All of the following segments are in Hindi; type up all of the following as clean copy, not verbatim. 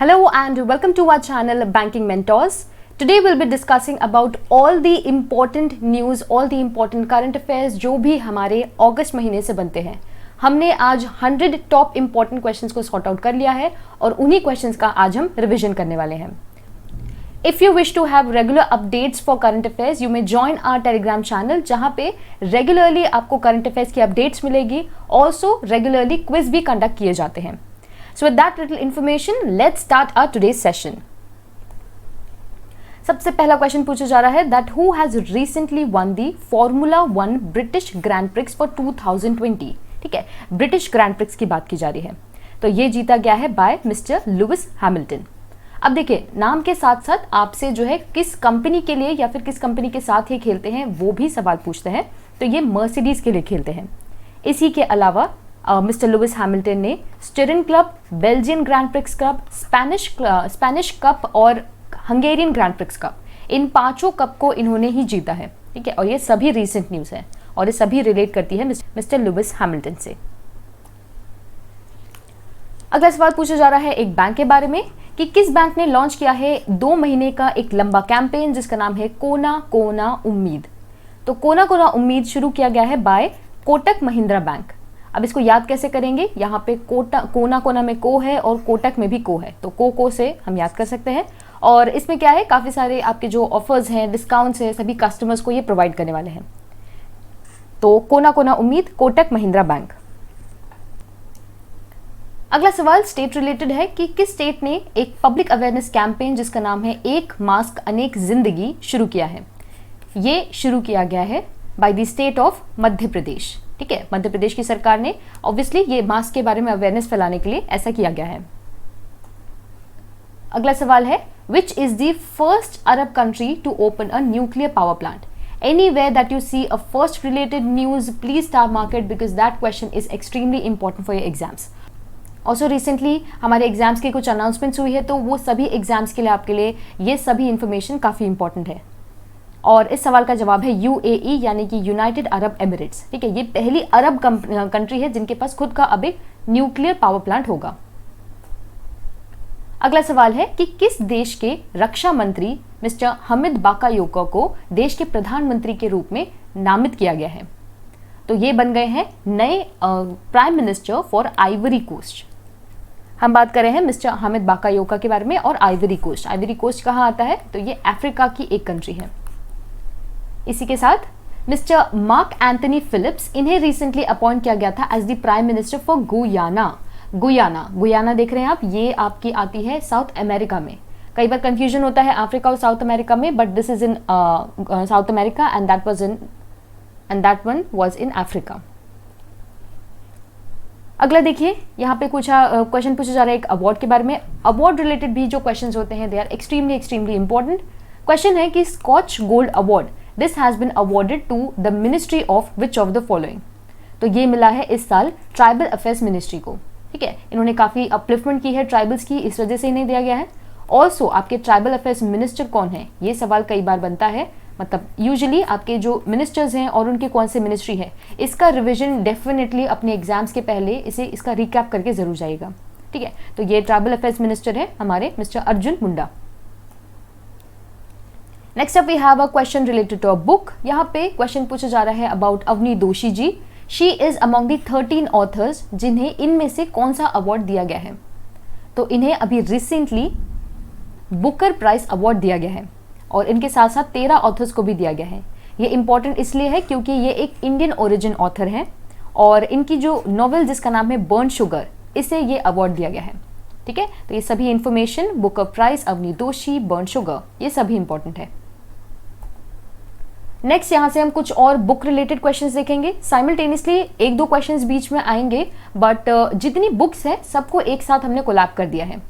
Hello and welcome to our channel Banking Mentors. Today we'll be discussing about all the important news, all the important current affairs जो भी हमारे अगस्त महीने से बनते हैं. हमने आज 100 टॉप इंपॉर्टेंट क्वेश्चंस को सॉर्ट आउट कर लिया है और उन्हीं क्वेश्चंस का आज हम रिवीजन करने वाले हैं. If you wish to have regular updates for current affairs, you may join our Telegram channel जहाँ पे regularly आपको current affairs की updates मिलेगी. Also regularly quiz भी conduct किए जाते हैं. So with that little information, let's start our today's session. सबसे पहला क्वेश्चन पूछा जा रहा है that who has recently won the Formula 1 British Grand Prix for 2020. ठीक है, ब्रिटिश ग्रैंड प्रिक्स की बात की जा रही है. तो ये जीता गया है बाय मिस्टर लुइस हैमिल्टन. अब देखिए, नाम के साथ साथ आपसे जो है किस कंपनी के लिए या फिर किस कंपनी के साथ ये खेलते हैं वो भी सवाल पूछते हैं. तो ये मर्सिडीज के लिए खेलते हैं. इसी के अलावा मिस्टर लुइस हैमिल्टन ने Styrian club, Belgian Grand cup, Spanish cup और हंगेरियन ग्रैंड प्रिक्स कप, इन पांचों कप को इन्होंने ही जीता है. ठीक है, और ये सभी रीसेंट न्यूज़ है और ये सभी रिलेट करती है मिस्टर लुइस हैमिल्टन से. अगला सवाल पूछा जा रहा है एक बैंक के बारे में कि किस बैंक ने लॉन्च किया है 2 महीने का एक लंबा कैंपेन जिसका नाम है कोना कोना उम्मीद. तो कोना कोना उम्मीद शुरू किया गया है बाय कोटक महिंद्रा बैंक. अब इसको याद कैसे करेंगे, यहाँ पे कोना कोना में को है और कोटक में भी को है, तो को से हम याद कर सकते हैं. और इसमें क्या है, काफ़ी सारे आपके जो ऑफर्स हैं, डिस्काउंट्स हैं, सभी कस्टमर्स को ये प्रोवाइड करने वाले हैं. तो कोना कोना उम्मीद, कोटक महिंद्रा बैंक. अगला सवाल स्टेट रिलेटेड है कि किस स्टेट ने एक पब्लिक अवेयरनेस कैंपेन जिसका नाम है एक मास्क अनेक जिंदगी शुरू किया है. ये शुरू किया गया है by the state of Madhya Pradesh. ठीक है, मध्य प्रदेश की सरकार ने ऑब्वियसली ये मास्क के बारे में अवेयरनेस फैलाने के लिए ऐसा किया गया है. अगला सवाल है which is the first Arab country to open a nuclear power plant. Anywhere that you see a first related news, please star mark it because that question is extremely important for your exams. Also recently हमारे एग्जाम्स की कुछ अनाउंसमेंट्स हुई है, तो वो सभी एग्जाम्स के लिए आपके लिए ये सभी इंफॉर्मेशन काफ़ी इंपॉर्टेंट है. और इस सवाल का जवाब है UAE यानी कि यूनाइटेड अरब एमिरेट्स. ठीक है, ये पहली अरब कंट्री है जिनके पास खुद का अब एक न्यूक्लियर पावर प्लांट होगा. अगला सवाल है कि किस देश के रक्षा मंत्री मिस्टर हमिद बाकायोको को देश के प्रधानमंत्री के रूप में नामित किया गया है. तो ये बन गए हैं नए prime minister for Ivory Coast. हम बात कर रहे हैं मिस्टर हमिद बाकायोको के बारे में. और आइवरी कोस्ट, आइवरी कोस्ट कहाँ आता है, तो ये अफ्रीका की एक कंट्री है. इसी के साथ मिस्टर मार्क एंथनी फिलिप्स, इन्हें रिसेंटली अपॉइंट किया गया था as the prime minister for Guyana देख रहे हैं आप, ये आपकी आती है साउथ अमेरिका में. कई बार कंफ्यूजन होता है अफ्रीका और साउथ अमेरिका में, but this is in south America and that one was in Africa. अगला देखिए, यहाँ पे क्वेश्चन पूछा जा रहा है एक अवार्ड के बारे में. अवार्ड रिलेटेड भी जो क्वेश्चंस होते हैं they are extremely important. Question है कि Skoch gold award this has been awarded to the ministry of which of the following. तो ये मिला है इस साल ट्राइबल अफेयर्स मिनिस्ट्री को. ठीक है, इन्होंने काफ़ी अपलिफ्टमेंट की है ट्राइबल्स की, इस वजह से इन्हें दिया गया है. ऑल्सो आपके ट्राइबल अफेयर्स मिनिस्टर कौन है, ये सवाल कई बार बनता है. मतलब यूजुअली आपके जो मिनिस्टर्स हैं और उनकी कौन से मिनिस्ट्री है, इसका रिविजन डेफिनेटली अपने एग्जाम्स के पहले इसका रिकैप करके जरूर जाएगा. ठीक है, तो ये ट्राइबल अफेयर्स मिनिस्टर है हमारे Mr Arjun Munda. Next up we have a question related to a book. यहाँ पे क्वेश्चन पूछा जा रहा है about Avani Doshi ji. She is among the 13 authors जिन्हें इनमें से कौन सा अवार्ड दिया गया है. तो इन्हें अभी रिसेंटली बुकर प्राइज अवार्ड दिया गया है और इनके साथ साथ 13 ऑथर्स को भी दिया गया है. ये इंपॉर्टेंट इसलिए है क्योंकि ये एक इंडियन ओरिजिन ऑथर है और इनकी जो नॉवेल जिसका नाम है बर्न शुगर, इसे ये अवार्ड दिया गया है. ठीक है, तो ये सभी इंफॉर्मेशन, बुकर प्राइज, अवनी दोषी, बर्न शुगर, ये सभी इंपॉर्टेंट है. नेक्स्ट यहाँ से हम कुछ और बुक रिलेटेड क्वेश्चंस देखेंगे. साइमल्टेनियसली 1-2 क्वेश्चंस बीच में आएंगे, बट जितनी बुक्स है सबको एक साथ हमने कोलैब कर दिया है.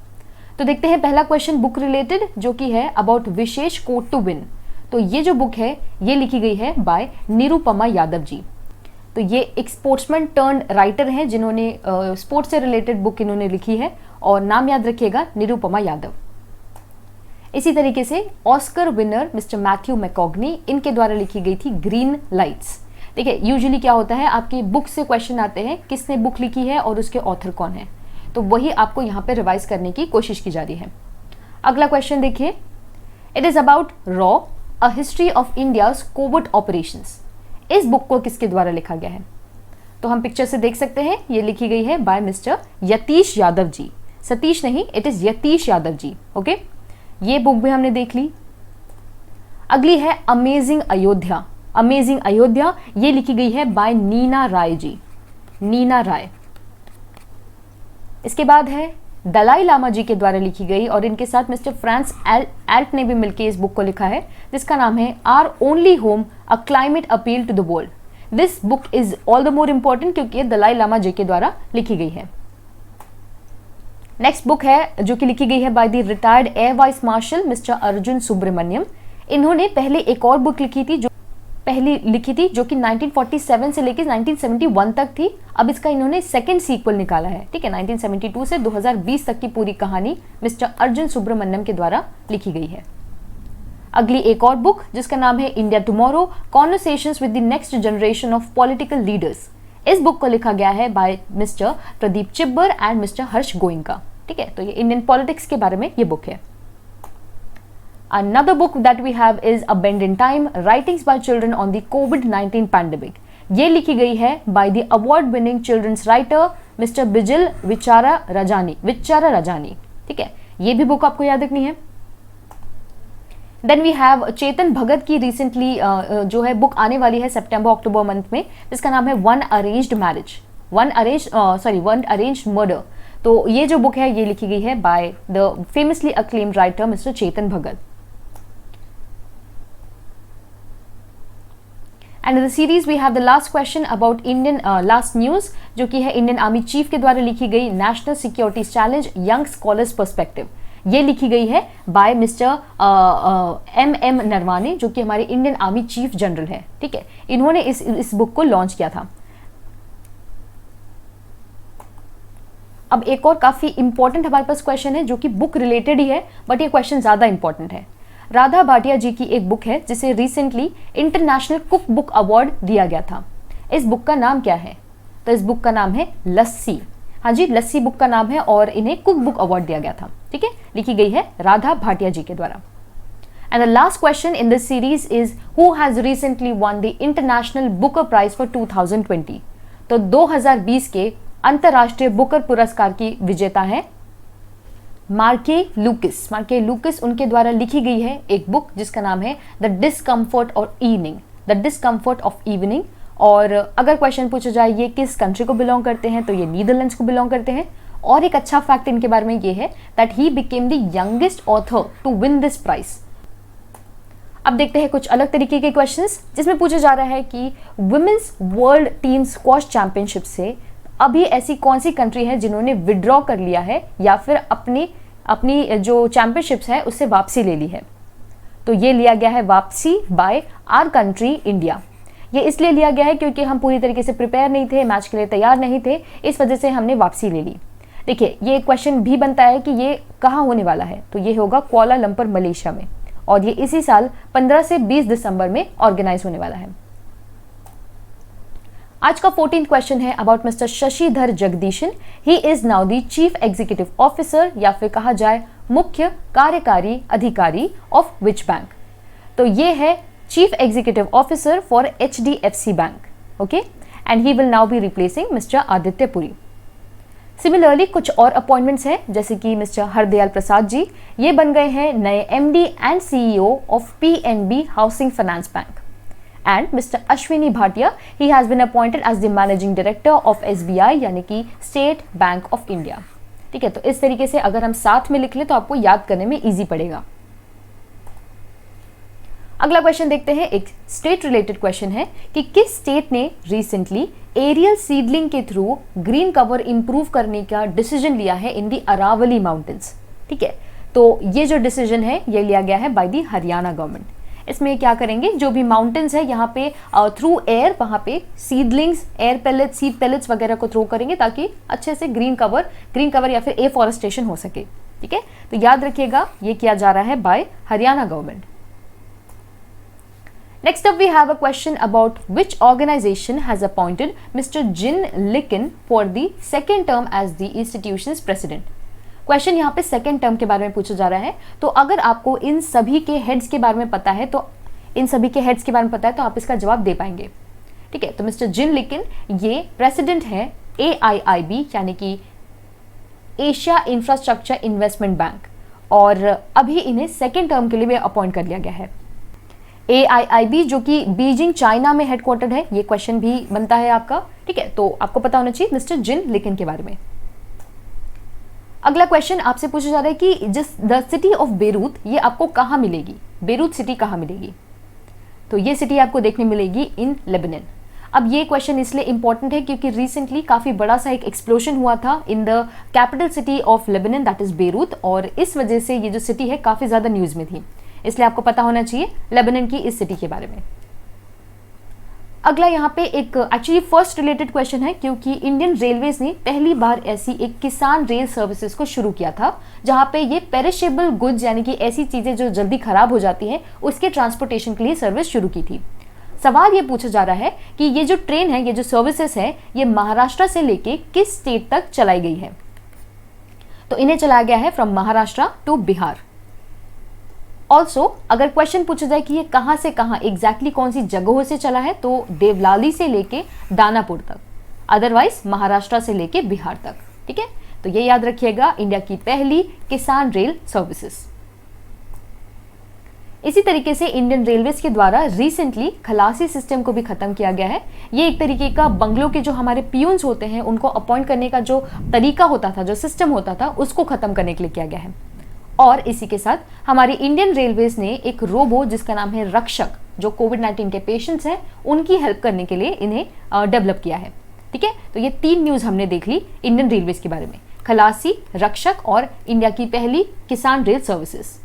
तो देखते हैं पहला क्वेश्चन बुक रिलेटेड जो कि है about Vishesh code to win. तो ये जो बुक है ये लिखी गई है बाय निरुपमा यादव जी. तो ये एक स्पोर्ट्समैन टर्न राइटर हैं जिन्होंने स्पोर्ट्स से रिलेटेड बुक इन्होंने लिखी है और नाम याद रखिएगा निरुपमा यादव. इसी तरीके से ऑस्कर विनर मिस्टर मैथ्यू मैकॉग्नी, इनके द्वारा लिखी गई थी ग्रीन लाइट्स. देखिए यूजुअली क्या होता है, आपकी बुक से क्वेश्चन आते हैं किसने बुक लिखी है और उसके ऑथर कौन है. तो वही आपको यहाँ पे रिवाइज करने की कोशिश की जा रही है। अगला क्वेश्चन देखिए, it is about raw a history of India's Covid operations. इस बुक को किसके द्वारा लिखा गया है? तो हम पिक्चर से देख सकते हैं, ये लिखी गई है बाय मिस्टर यतीश यादव जी। सतीश नहीं, it is Yatish Yadav ji. Okay, ये बुक भी हमने देख ली। अगली है अमेजिंग अयोध्या। अमेजिंग अयोध्या ये लिखी गई है बाय नीना राय जी, नीना राय। इसके बाद है दलाई लामा जी के द्वारा लिखी गई और इनके साथ मिस्टर फ्रांस एल्ट ने भी मिलकर इस बुक को लिखा है, जिसका नाम है our only home a climate appeal to the world. This book is all the more important क्योंकि ये दलाई लामा जी के द्वारा लिखी गई है। नेक्स्ट बुक है जो कि लिखी गई है by the retired air vice marshal Mr Arjun Subramaniam. इन्होंने पहले एक और बुक लिखी थी जो कि 1947 से लेकर 1971 तक थी। अब इसका इन्होंने सेकंड सीक्वल निकाला है, ठीक है। 1972 से 2020 तक की पूरी कहानी मिस्टर अर्जुन सुब्रमण्यम के द्वारा लिखी गई है। अगली एक और बुक जिसका नाम है India tomorrow conversations with the next generation of political leaders. इस बुक को लिखा गया है by mister Pradeep Chhibber and mister Harsh Goenka, ठीक है। तो ये इंडियन पॉलिटिक्स के बारे में ये बुक है। Another book that we have is A Bend in Time, Writings by Children on the COVID-19 Pandemic. ये लिखी गई है by the award-winning children's writer Mr. बिजिल विचारा रजानी, ठीक है। ये भी बुक आपको याद रखनी है। Then we have Chetan Bhagat की रिसेंटली जो है बुक आने वाली है सितंबर अक्टूबर मंथ में, जिसका नाम है वन अरेंज्ड मर्डर। तो ये जो बुक है ये लिखी गई है by the famously acclaimed writer Mr Chetan Bhagat. And in the series we have the last question about Indian last news, जो कि है इंडियन आर्मी चीफ के द्वारा लिखी गई national security challenge young scholars perspective. ये लिखी गई है बाय मिस्टर M.M. नरवाने, जो कि हमारे इंडियन आर्मी चीफ जनरल है, ठीक है। इन्होंने इस बुक को लॉन्च किया था। अब एक और काफी इंपॉर्टेंट हमारे पास क्वेश्चन है जो कि बुक रिलेटेड ही है, बट ये क्वेश्चन ज्यादा इंपॉर्टेंट है। राधा भाटिया जी की एक बुक है जिसे recently international cook book award दिया गया था। इस बुक का नाम क्या है? तो इस बुक का नाम है लस्सी। हाँ जी, लस्सी बुक का नाम है और इन्हें कुक बुक अवार्ड दिया गया था, ठीक है। लिखी गई है राधा भाटिया जी के द्वारा। And the last question in this series is who has recently won the international Booker prize for 2020। तो 2020 के अंतरराष्ट्रीय बुकर पुरस्कार की विजेता है मार्के लुकिस। उनके द्वारा लिखी गई है एक बुक जिसका नाम है द डिस्कम्फर्ट ऑफ इवनिंग। और अगर क्वेश्चन पूछा जाए ये किस कंट्री को बिलोंग करते हैं, तो ये नीदरलैंड्स को बिलोंग करते हैं। और एक अच्छा फैक्ट इनके बारे में ये है that he became the youngest author to win this prize. अब देखते हैं कुछ अलग तरीके के क्वेश्चंस, जिसमें पूछा जा रहा है कि women's world team squash championship से अभी ऐसी कौन सी कंट्री है जिन्होंने विड्रॉ कर लिया है या फिर अपनी जो चैंपियनशिप्स है उससे वापसी ले ली है। तो ये लिया गया है वापसी बाय आर कंट्री इंडिया। ये इसलिए लिया गया है क्योंकि हम पूरी तरीके से प्रिपेयर नहीं थे, मैच के लिए तैयार नहीं थे, इस वजह से हमने वापसी ले ली। देखिए, ये क्वेश्चन भी बनता है कि ये कहाँ होने वाला है, तो ये होगा कुआलालंपुर मलेशिया में, और ये इसी साल 15 से 20 दिसंबर में ऑर्गेनाइज होने वाला है। आज का 14th क्वेश्चन है about Mr Sashidhar Jagdishan. He is now the chief executive officer या फिर कहा जाए मुख्य कार्यकारी अधिकारी ऑफ विच बैंक। तो ये है chief executive officer for HDFC bank, okay, and he will now B replacing mister Aditya Puri. Similarly कुछ और अपॉइंटमेंट्स हैं, जैसे कि मिस्टर हरदयाल प्रसाद जी, ये बन गए हैं नए MD and CEO of PNB housing finance bank. And Mr Ashwini Bhatia, he has been appointed as the managing director of SBI यानी कि स्टेट बैंक ऑफ इंडिया, ठीक है। तो इस तरीके से अगर हम साथ में लिख लें तो आपको याद करने में इजी पड़ेगा। अगला क्वेश्चन देखते हैं, एक स्टेट रिलेटेड क्वेश्चन है कि किस स्टेट ने रिसेंटली एरियल सीडलिंग के थ्रू ग्रीन कवर इंप्रूव करने का डिसीजन लिया है इन दी अरावली माउंटेन्स, ठीक है। तो ये जो डिसीजन है ये लिया गया है बाय दी हरियाणा गवर्नमेंट। इसमें क्या करेंगे, जो भी माउंटेन्स है यहाँ पे थ्रू एयर वहाँ पे seedlings, air pellet, seed pellets वगैरह को थ्रो करेंगे ताकि अच्छे से ग्रीन कवर या फिर एफॉरेस्टेशन हो सके, ठीक है। तो याद रखिएगा ये किया जा रहा है by Haryana government. Next up, we have a question about which organization has appointed Mr. Jin Likin for the second term as the institution's president. Question यहाँ पे सेकेंड टर्म के बारे में पूछा जा रहा है, तो अगर आपको इन सभी के हेड्स के बारे में पता है तो आप इसका जवाब दे पाएंगे। ठीक है, तो मिस्टर जिन लिकिन ये प्रेसिडेंट है AIIB यानी कि एशिया इंफ्रास्ट्रक्चर इन्वेस्टमेंट बैंक, और अभी इन्हें सेकेंड टर्म के लिए भी अपॉइंट कर लिया गया है। AIIB जो कि बीजिंग चाइना में हेडक्वार्टर्ड है, ये क्वेश्चन भी बनता है आपका। ठीक है, तो आपको पता होना चाहिए मिस्टर जिन लिकिन के बारे में। अगला क्वेश्चन आपसे पूछा जा रहा है कि द सिटी ऑफ बेरूत ये आपको कहाँ मिलेगी, बेरूत सिटी कहाँ मिलेगी? तो ये सिटी आपको देखने मिलेगी इन लेबनान। अब ये क्वेश्चन इसलिए इंपॉर्टेंट है क्योंकि रिसेंटली काफी बड़ा सा एक एक्सप्लोजन हुआ था in the capital city of Lebanon that is Beirut, और इस वजह से ये जो सिटी है काफी ज्यादा न्यूज में थी, इसलिए आपको पता होना चाहिए लेबनान की इस सिटी के बारे में। अगला यहाँ पे एक एक्चुअली फर्स्ट रिलेटेड क्वेश्चन है क्योंकि इंडियन रेलवेज ने पहली बार ऐसी एक किसान रेल सर्विसेज को शुरू किया था जहाँ पे ये पेरिशेबल गुड्स यानी कि ऐसी चीजें जो जल्दी खराब हो जाती हैं उसके ट्रांसपोर्टेशन के लिए सर्विस शुरू की थी। सवाल ये पूछा जा रहा है कि ये जो ट्रेन है, ये जो सर्विसेज है, ये महाराष्ट्र से लेके किस स्टेट तक चलाई गई है? तो इन्हें चलाया गया है from Maharashtra to Bihar. Also अगर क्वेश्चन पूछा जाए कि ये कहां से कहां एग्जैक्टली कौन सी जगहों से चला है, तो देवलाली से लेके दानापुर तक, अदरवाइज महाराष्ट्र से लेके बिहार तक। ठीक है, तो ये याद रखिएगा, इंडिया की पहली किसान रेल सर्विसेज। इसी तरीके से इंडियन रेलवेज के द्वारा रिसेंटली खलासी सिस्टम को भी खत्म किया गया है। ये एक तरीके का बंगलों के जो हमारे पियून्स होते हैं उनको अपॉइंट करने का जो तरीका होता था, जो सिस्टम होता था, उसको खत्म करने के लिए किया गया है। और इसी के साथ हमारी इंडियन रेलवेज ने एक रोबो जिसका नाम है रक्षक, जो कोविड-19 के पेशेंट्स हैं उनकी हेल्प करने के लिए इन्हें डेवलप किया है। ठीक है, तो ये 3 न्यूज हमने देख ली इंडियन रेलवेज के बारे में, खलासी, रक्षक और इंडिया की पहली किसान रेल सर्विसेज।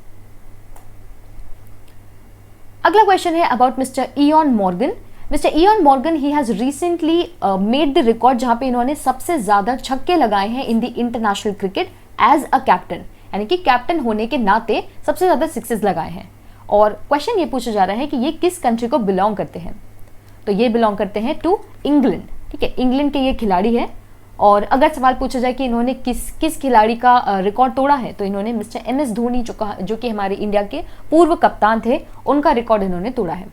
अगला क्वेश्चन है about Mr Eoin Morgan. Mr Eoin Morgan he has recently made the record जहां पे इन्होंने सबसे ज्यादा छक्के लगाए हैं in the international cricket as a captain, यानी कि कैप्टन होने के नाते सबसे ज्यादा सिक्सेस लगाए हैं। और क्वेश्चन ये पूछा जा रहा है कि ये किस कंट्री को बिलोंग करते हैं? तो ये बिलोंग करते हैं टू इंग्लैंड। ठीक है, इंग्लैंड के ये खिलाड़ी है। और अगर सवाल पूछा जाए कि इन्होंने किस खिलाड़ी का रिकॉर्ड तोड़ा है, तो इन्होंने मिस्टर MS धोनी जो कि हमारे इंडिया के पूर्व कप्तान थे, उनका रिकॉर्ड इन्होंने तोड़ा है।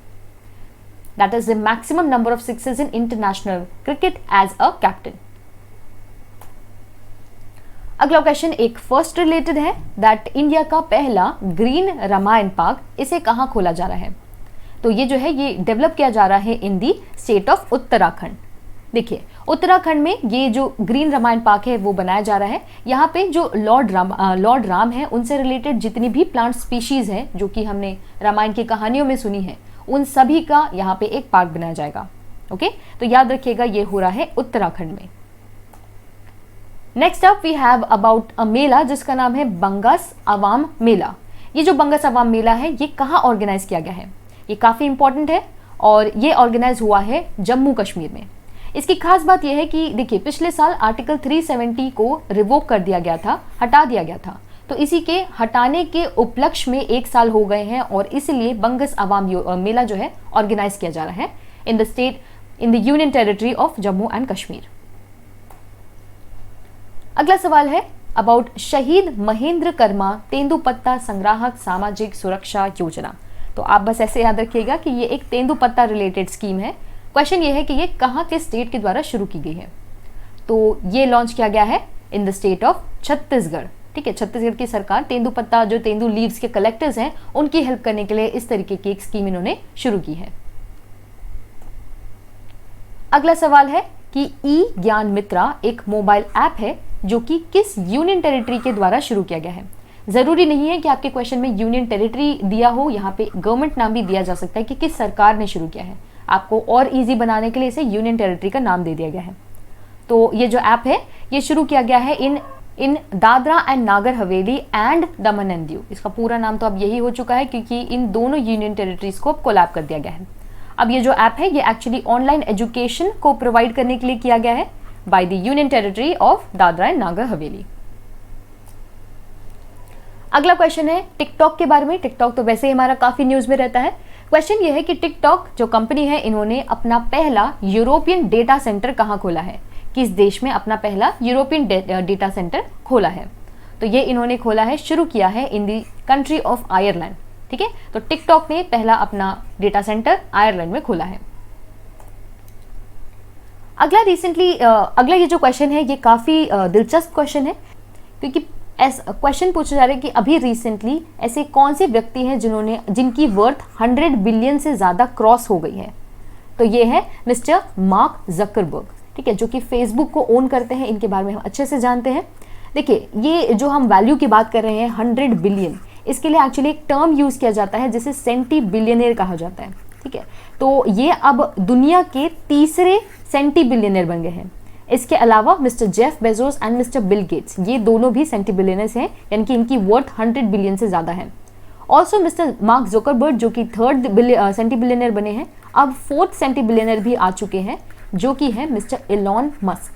That is the maximum number of sixes in international cricket as a captain. अगला क्वेश्चन एक फर्स्ट रिलेटेड है, दैट इंडिया का पहला ग्रीन रामायण पार्क, इसे कहाँ खोला जा रहा है? तो ये जो है ये डेवलप किया जा रहा है इन दी स्टेट ऑफ उत्तराखंड। देखिए, उत्तराखंड में ये जो ग्रीन रामायण पार्क है वो बनाया जा रहा है। यहाँ पे जो लॉर्ड राम है उनसे रिलेटेड जितनी भी प्लांट स्पीशीज हैं जो कि हमने रामायण की कहानियों में सुनी है, उन सभी का यहाँ पे एक पार्क बनाया जाएगा। ओके, तो याद रखिएगा ये हो रहा है उत्तराखंड में। Next up we have about a mela जिसका नाम है बंगस अवाम मेला। ये जो बंगस अवाम मेला है ये कहाँ ऑर्गेनाइज किया गया है? ये काफी इंपॉर्टेंट है और ये ऑर्गेनाइज हुआ है जम्मू कश्मीर में। इसकी खास बात यह है कि देखिए, पिछले साल आर्टिकल 370 को रिवोक कर दिया गया था, हटा दिया गया था, तो इसी के हटाने के उपलक्ष्य में 1 साल हो गए हैं और इसलिए बंगस अवाम मेला जो है ऑर्गेनाइज किया जा रहा है in the union territory of Jammu and Kashmir. अगला सवाल है अबाउट शहीद महेंद्र कर्मा तेंदुपत्ता संग्राहक सामाजिक सुरक्षा योजना। तो आप बस ऐसे याद रखिएगा कि ये एक तेंदुपत्ता रिलेटेड स्कीम है। क्वेश्चन ये है कि ये कहाँ के स्टेट के द्वारा शुरू की गई है? तो ये लॉन्च किया गया है इन द स्टेट ऑफ छत्तीसगढ़। ठीक है, छत्तीसगढ़ की सरकार तेंदुपत्ता जो तेंदु लीव्स के कलेक्टर्स हैं उनकी हेल्प करने के लिए इस तरीके की एक स्कीम इन्होंने शुरू की है। अगला सवाल है कि ई ज्ञान मित्रा एक मोबाइल ऐप है जो कि किस यूनियन टेरिटरी के द्वारा शुरू किया गया है? जरूरी नहीं है कि आपके क्वेश्चन में यूनियन टेरिटरी दिया हो, यहाँ पे गवर्नमेंट नाम भी दिया जा सकता है कि किस सरकार ने शुरू किया है। आपको और इजी बनाने के लिए इसे यूनियन टेरिटरी का नाम दे दिया गया है। तो ये जो ऐप है ये शुरू किया गया है इन Dadra and Nagar Haveli and Daman and Diu. इसका पूरा नाम तो अब यही हो चुका है क्योंकि इन दोनों यूनियन टेरिटरीज को अब कोलैब कर दिया गया है। अब ये जो ऐप है ये एक्चुअली ऑनलाइन एजुकेशन को प्रोवाइड करने के लिए किया गया है by the union territory of Dadra and Nagar Haveli. अगला क्वेश्चन है टिकटॉक के बारे में। टिकटॉक तो वैसे ही हमारा काफी न्यूज में रहता है। क्वेश्चन ये है कि टिकटॉक जो कंपनी है, इन्होंने अपना पहला यूरोपियन डेटा सेंटर कहाँ खोला है, किस देश में अपना पहला यूरोपियन डेटा सेंटर खोला है। तो ये इन्होंने खोला है, शुरू किया है इन दी कंट्री ऑफ आयरलैंड। ठीक है, तो टिकटॉक ने पहला अपना डेटा सेंटर आयरलैंड में खोला है। अगला ये जो क्वेश्चन है ये काफ़ी दिलचस्प क्वेश्चन है, क्योंकि क्वेश्चन पूछा जा रहा है कि अभी रिसेंटली ऐसे कौन से व्यक्ति हैं जिनकी वर्थ 100 बिलियन से ज़्यादा क्रॉस हो गई है। तो ये है मिस्टर मार्क जकरबर्ग। ठीक है, जो कि फेसबुक को ओन करते हैं, इनके बारे में हम अच्छे से जानते हैं। देखिए, ये जो हम वैल्यू की बात कर रहे हैं 100 बिलियन, इसके लिए एक्चुअली एक टर्म यूज़ किया जाता है जिसे सेंटी बिलियनियर कहा जाता है। ठीक है, तो ये अब दुनिया के तीसरे सेंटी बिलियनियर बन गए हैं। इसके अलावा mister Jeff Bezos and mister Bill Gates, ये दोनों भी सेंटी बिलियनर्स हैं, यानी कि इनकी वर्थ 100 बिलियन से ज़्यादा है। ऑल्सो मिस्टर मार्क जुकरबर्ग जो कि थर्ड सेंटी बिलियनर बने हैं, अब फोर्थ सेंटी बिलियनर भी आ चुके हैं, जो कि है मिस्टर एलॉन मस्क,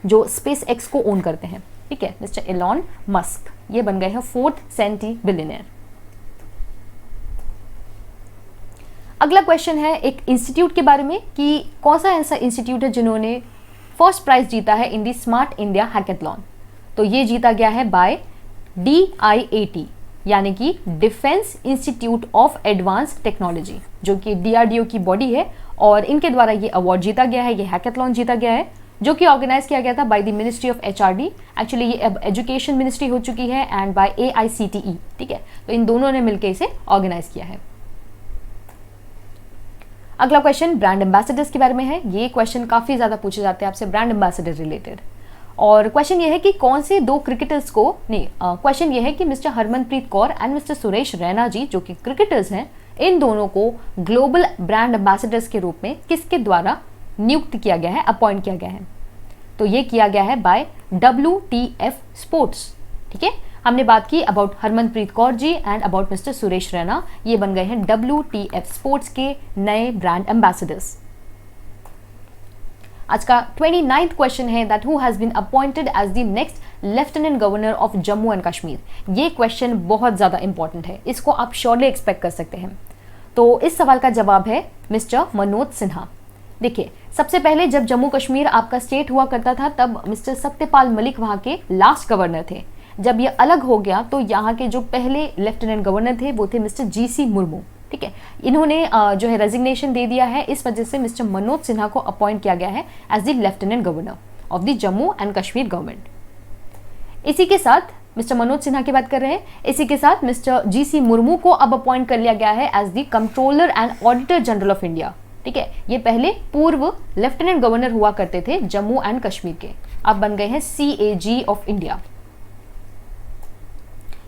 जो स्पेस एक्स को ओन करते हैं। ठीक है, मिस्टर एलॉन मस्क ये बन गए हैं फोर्थ सेंटी बिलियनर। अगला क्वेश्चन है एक इंस्टीट्यूट के बारे में कि कौन सा ऐसा इंस्टीट्यूट है जिन्होंने फर्स्ट प्राइज जीता है इन दी स्मार्ट इंडिया हैकेथलॉन। तो ये जीता गया है बाय DIAT, यानी कि defence institute of advance technology, जो कि DRDO की बॉडी है, और इनके द्वारा ये अवार्ड जीता गया है, ये हैकेथलॉन जीता गया है, जो कि ऑर्गेनाइज किया गया था by the ministry of HRD। Actually ये अब एजुकेशन मिनिस्ट्री हो चुकी है, एंड बाय AICTE। ठीक है, तो इन दोनों ने मिलकर इसे ऑर्गेनाइज किया है। अगला क्वेश्चन ब्रांड एम्बेसडर्स के बारे में है। ये क्वेश्चन काफ़ी ज़्यादा पूछे जाते हैं आपसे ब्रांड एम्बेसडर रिलेटेड। और क्वेश्चन ये है कि कौन से दो क्रिकेटर्स को क्वेश्चन ये है कि mister Harmanpreet Kaur and mister Suresh Raina ji, जो कि क्रिकेटर्स हैं, इन दोनों को ग्लोबल ब्रांड एम्बेसडर्स के रूप में किसके द्वारा नियुक्त किया गया है, अपॉइंट किया गया है। तो ये किया गया है बाय WTF स्पोर्ट्स। ठीक है, हमने बात की about Harmanpreet Kaur ji and about Mr Suresh Raina, ये बन गए हैं WTF स्पोर्ट्स के नए ब्रांड एम्बेसडर्स। आज का 29th क्वेश्चन है that who has been appointed as the next lieutenant governor of Jammu and Kashmir. ये क्वेश्चन बहुत ज़्यादा इंपॉर्टेंट है, इसको आप श्योरली एक्सपेक्ट कर सकते हैं। तो इस सवाल का जवाब है मिस्टर मनोज सिन्हा। देखिए, सबसे पहले जब जम्मू कश्मीर आपका स्टेट हुआ करता था, तब मिस्टर सत्यपाल मलिक वहाँ के लास्ट गवर्नर थे। जब ये अलग हो गया तो यहाँ के जो पहले लेफ्टिनेंट गवर्नर थे वो थे मिस्टर GC मुर्मू। ठीक है, इन्होंने जो है रेजिग्नेशन दे दिया है, इस वजह से मिस्टर मनोज सिन्हा को अपॉइंट किया गया है as the lieutenant governor of the Jammu and Kashmir government. इसी के साथ मिस्टर मनोज सिन्हा की बात कर रहे हैं, इसी के साथ मिस्टर GC मुर्मू को अब अपॉइंट कर लिया गया है as the controller and auditor general of India. ठीक है, ये पहले पूर्व लेफ्टिनेंट गवर्नर हुआ करते थे जम्मू एंड कश्मीर के, अब बन गए हैं CAG ऑफ इंडिया।